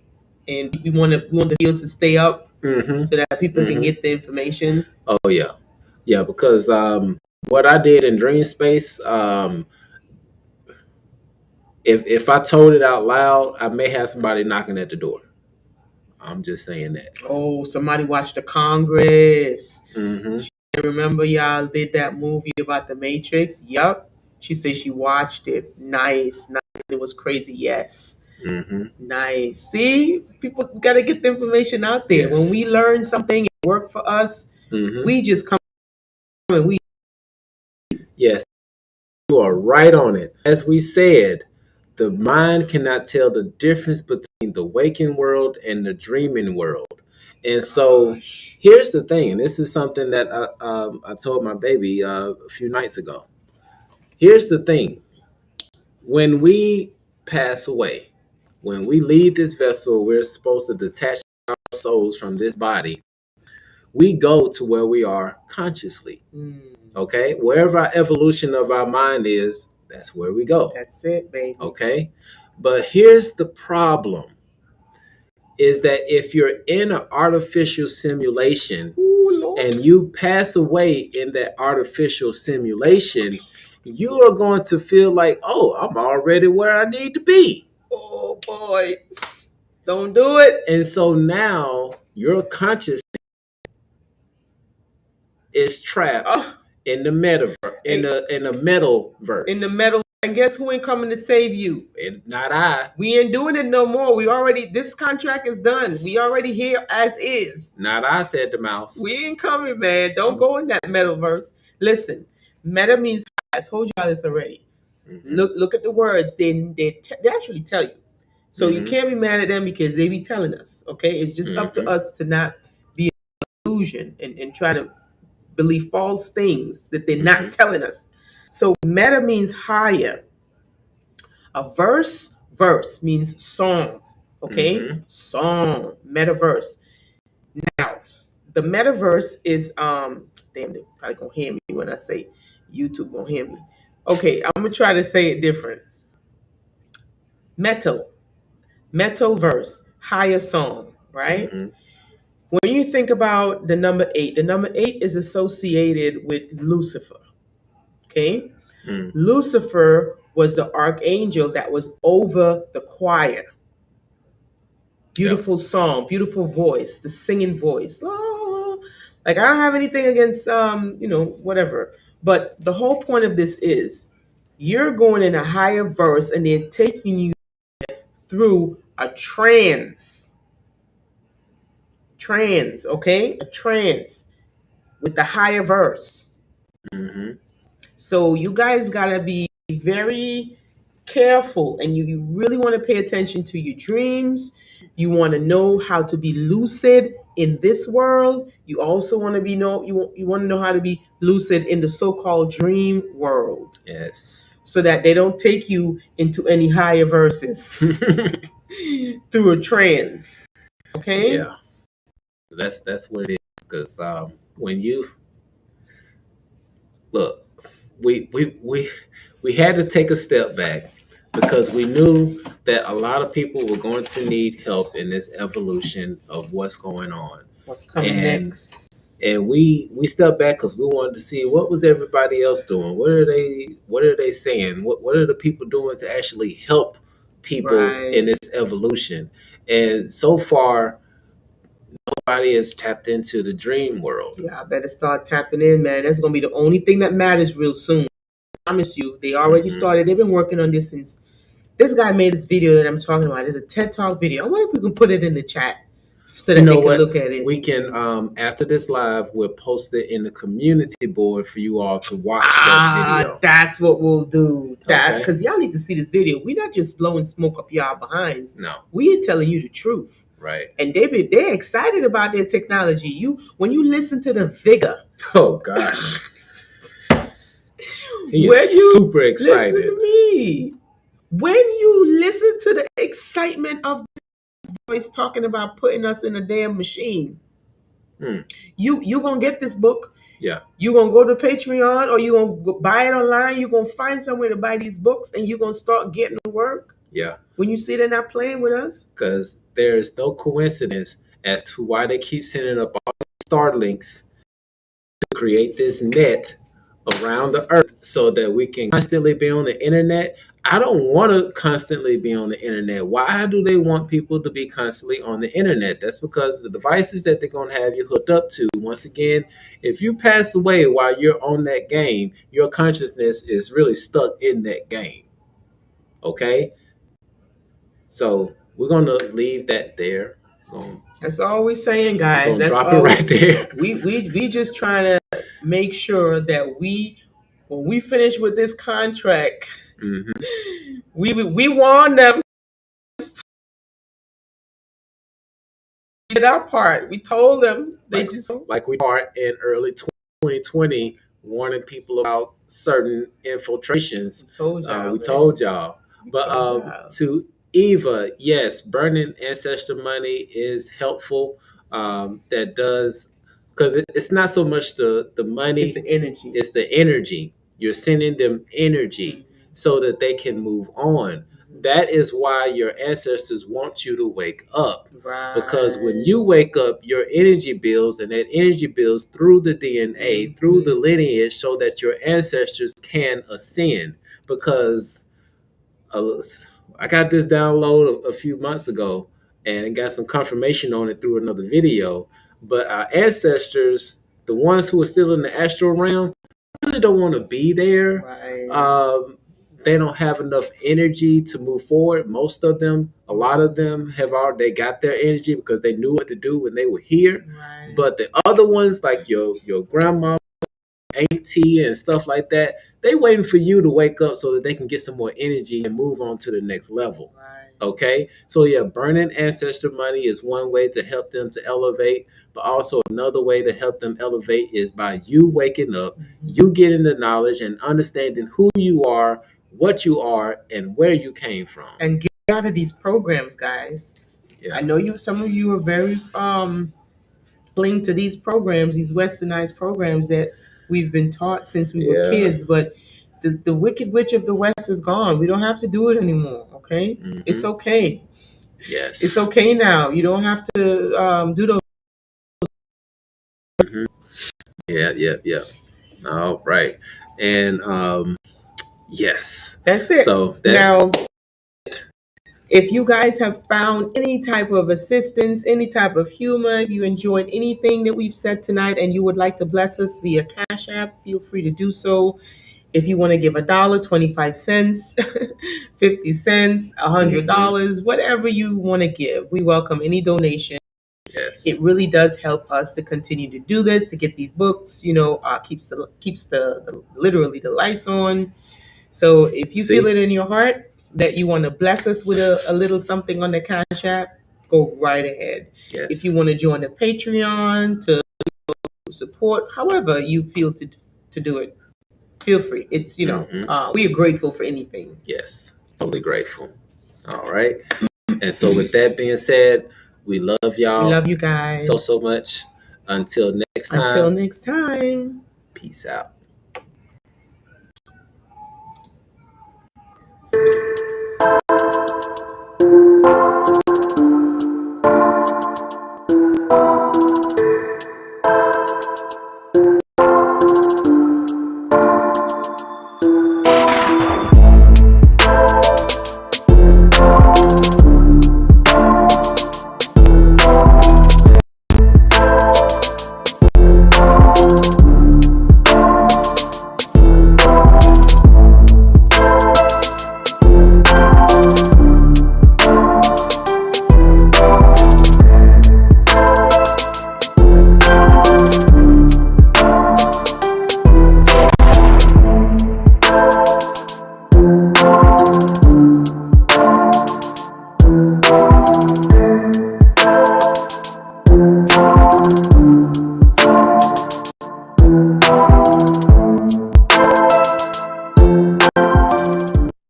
and we want the deals to stay up so that people can get the information. Oh yeah, because what I did in Dream Space, if I told it out loud, I may have somebody knocking at the door. I'm just saying that. Oh, somebody watched the Congress. Remember y'all did that movie about the Matrix? Yup. She said she watched it. Nice. It was crazy. Yes. Nice. See, people got to get the information out there. Yes. When we learn something and work for us, we just come and we. Yes, you are right on it. As we said, the mind cannot tell the difference between the waking world and the dreaming world. And so here's the thing, and this is something that I told my baby a few nights ago. Here's the thing. When we pass away, when we leave this vessel, we're supposed to detach our souls from this body. We go to where we are consciously. Okay? Wherever our evolution of our mind is, that's where we go. That's it, baby. Okay? But here's the problem. Is that if you're in an artificial simulation and you pass away in that artificial simulation, you are going to feel like, oh, I'm already where I need to be. Oh boy. Don't do it. And so now your consciousness is trapped in the metaverse, in the metalverse. In the metal. And guess who ain't coming to save you? And not I. We ain't doing it no more. We already, this contract is done. We already here as is. Not I, said the mouse. We ain't coming, man. Don't go in that metaverse. Listen, meta means, I told y'all this already. Look at the words. They actually tell you. So you can't be mad at them because they be telling us. Okay, it's just up to us to not be an illusion and try to believe false things that they're not telling us. So meta means higher. A verse means song. Okay, song, metaverse. Now, the metaverse is damn, they probably gonna hear me when I say YouTube gonna hear me. Okay, I'm gonna try to say it different. Metal verse, higher song, right? When you think about the number 8 is associated with Lucifer. Okay? Lucifer was the archangel that was over the choir. Beautiful song, beautiful voice, the singing voice. Oh, like I don't have anything against whatever. But the whole point of this is you're going in a higher verse and they're taking you through a trance, okay? A trance with the higher verse. So you guys gotta be very careful, and you really want to pay attention to your dreams. You want to know how to be lucid in this world. You also want to be you want to know how to be lucid in the so-called dream world. Yes. So that they don't take you into any higher verses through a trance. Okay? Yeah. That's what it is. Because when you look, we had to take a step back because we knew that a lot of people were going to need help in this evolution of what's going on. What's coming next? And we stepped back because we wanted to see what was everybody else doing. What are they saying? What are the people doing to actually help people in this evolution? And so far, nobody has tapped into the dream world. Yeah, I better start tapping in, man. That's gonna be the only thing that matters real soon. I promise you. They already started. They've been working on this since this guy made this video that I'm talking about. It's a TED Talk video. I wonder if we can put it in the chat so that they can look at it. We can after this live, we'll post it in the community board for you all to watch that video. That's what we'll do. That because y'all need to see this video. We're not just blowing smoke up y'all behinds. No, we are telling you the truth. Right. And they're excited about their technology. When you listen to the vigor. Oh gosh. He is super excited. Listen to me. When you listen to the excitement of this voice talking about putting us in a damn machine, you gonna get this book. Yeah. You gonna go to Patreon or you gonna buy it online. You gonna find somewhere to buy these books and you gonna start getting to work. Yeah. When you see they're not playing with us. Because there's no coincidence as to why they keep sending up all the Starlinks to create this net around the earth so that we can constantly be on the internet. I don't want to constantly be on the internet. Why do they want people to be constantly on the internet? That's because the devices that they're going to have you hooked up to, once again, if you pass away while you're on that game, your consciousness is really stuck in that game. Okay? So we're going to leave that there. That's all we're saying, guys. That's drop it right there. We just trying to make sure that when we finish with this contract, we warn them. We did our part. We told them. They like we are in early 2020, warning people about certain infiltrations. We told y'all. But to Eva, yes, burning ancestor money is helpful. That does, because it's not so much the money. It's the energy. It's the energy. You're sending them energy so that they can move on. That is why your ancestors want you to wake up. Right. Because when you wake up, your energy builds, and that energy builds through the DNA, through the lineage, so that your ancestors can ascend. Because I got this download a few months ago and got some confirmation on it through another video. But our ancestors, the ones who are still in the astral realm, really don't want to be there. Right. They don't have enough energy to move forward. Most of them, a lot of them they got their energy because they knew what to do when they were here. Right. But the other ones, like your grandma, auntie, and stuff like that, they waiting for you to wake up so that they can get some more energy and move on to the next level. Right. Okay, so yeah, burning ancestor money is one way to help them to elevate, but also another way to help them elevate is by you waking up, you getting the knowledge and understanding who you are, what you are, and where you came from. And get out of these programs, guys. Yeah. I know some of you are very linked to these programs, these westernized programs that we've been taught since we were kids, but the wicked witch of the West is gone. We don't have to do it anymore, okay? It's okay. Yes. It's okay now. You don't have to do those. Yeah. All right. And Yes. That's it. So now, if you guys have found any type of assistance, any type of humor, if you enjoyed anything that we've said tonight and you would like to bless us via Cash App, feel free to do so. If you want to give $1, 25 cents, 50 cents, $100, whatever you want to give, we welcome any donation. Yes. It really does help us to continue to do this, to get these books, keeps the literally the lights on. So if you feel it in your heart that you want to bless us with a little something on the Cash App, go right ahead. Yes. If you want to join the Patreon to support, however you feel to do it, feel free. It's we are grateful for anything. Yes, totally grateful. All right. And so with that being said, we love y'all. We love you guys so much. Until next time. Peace out.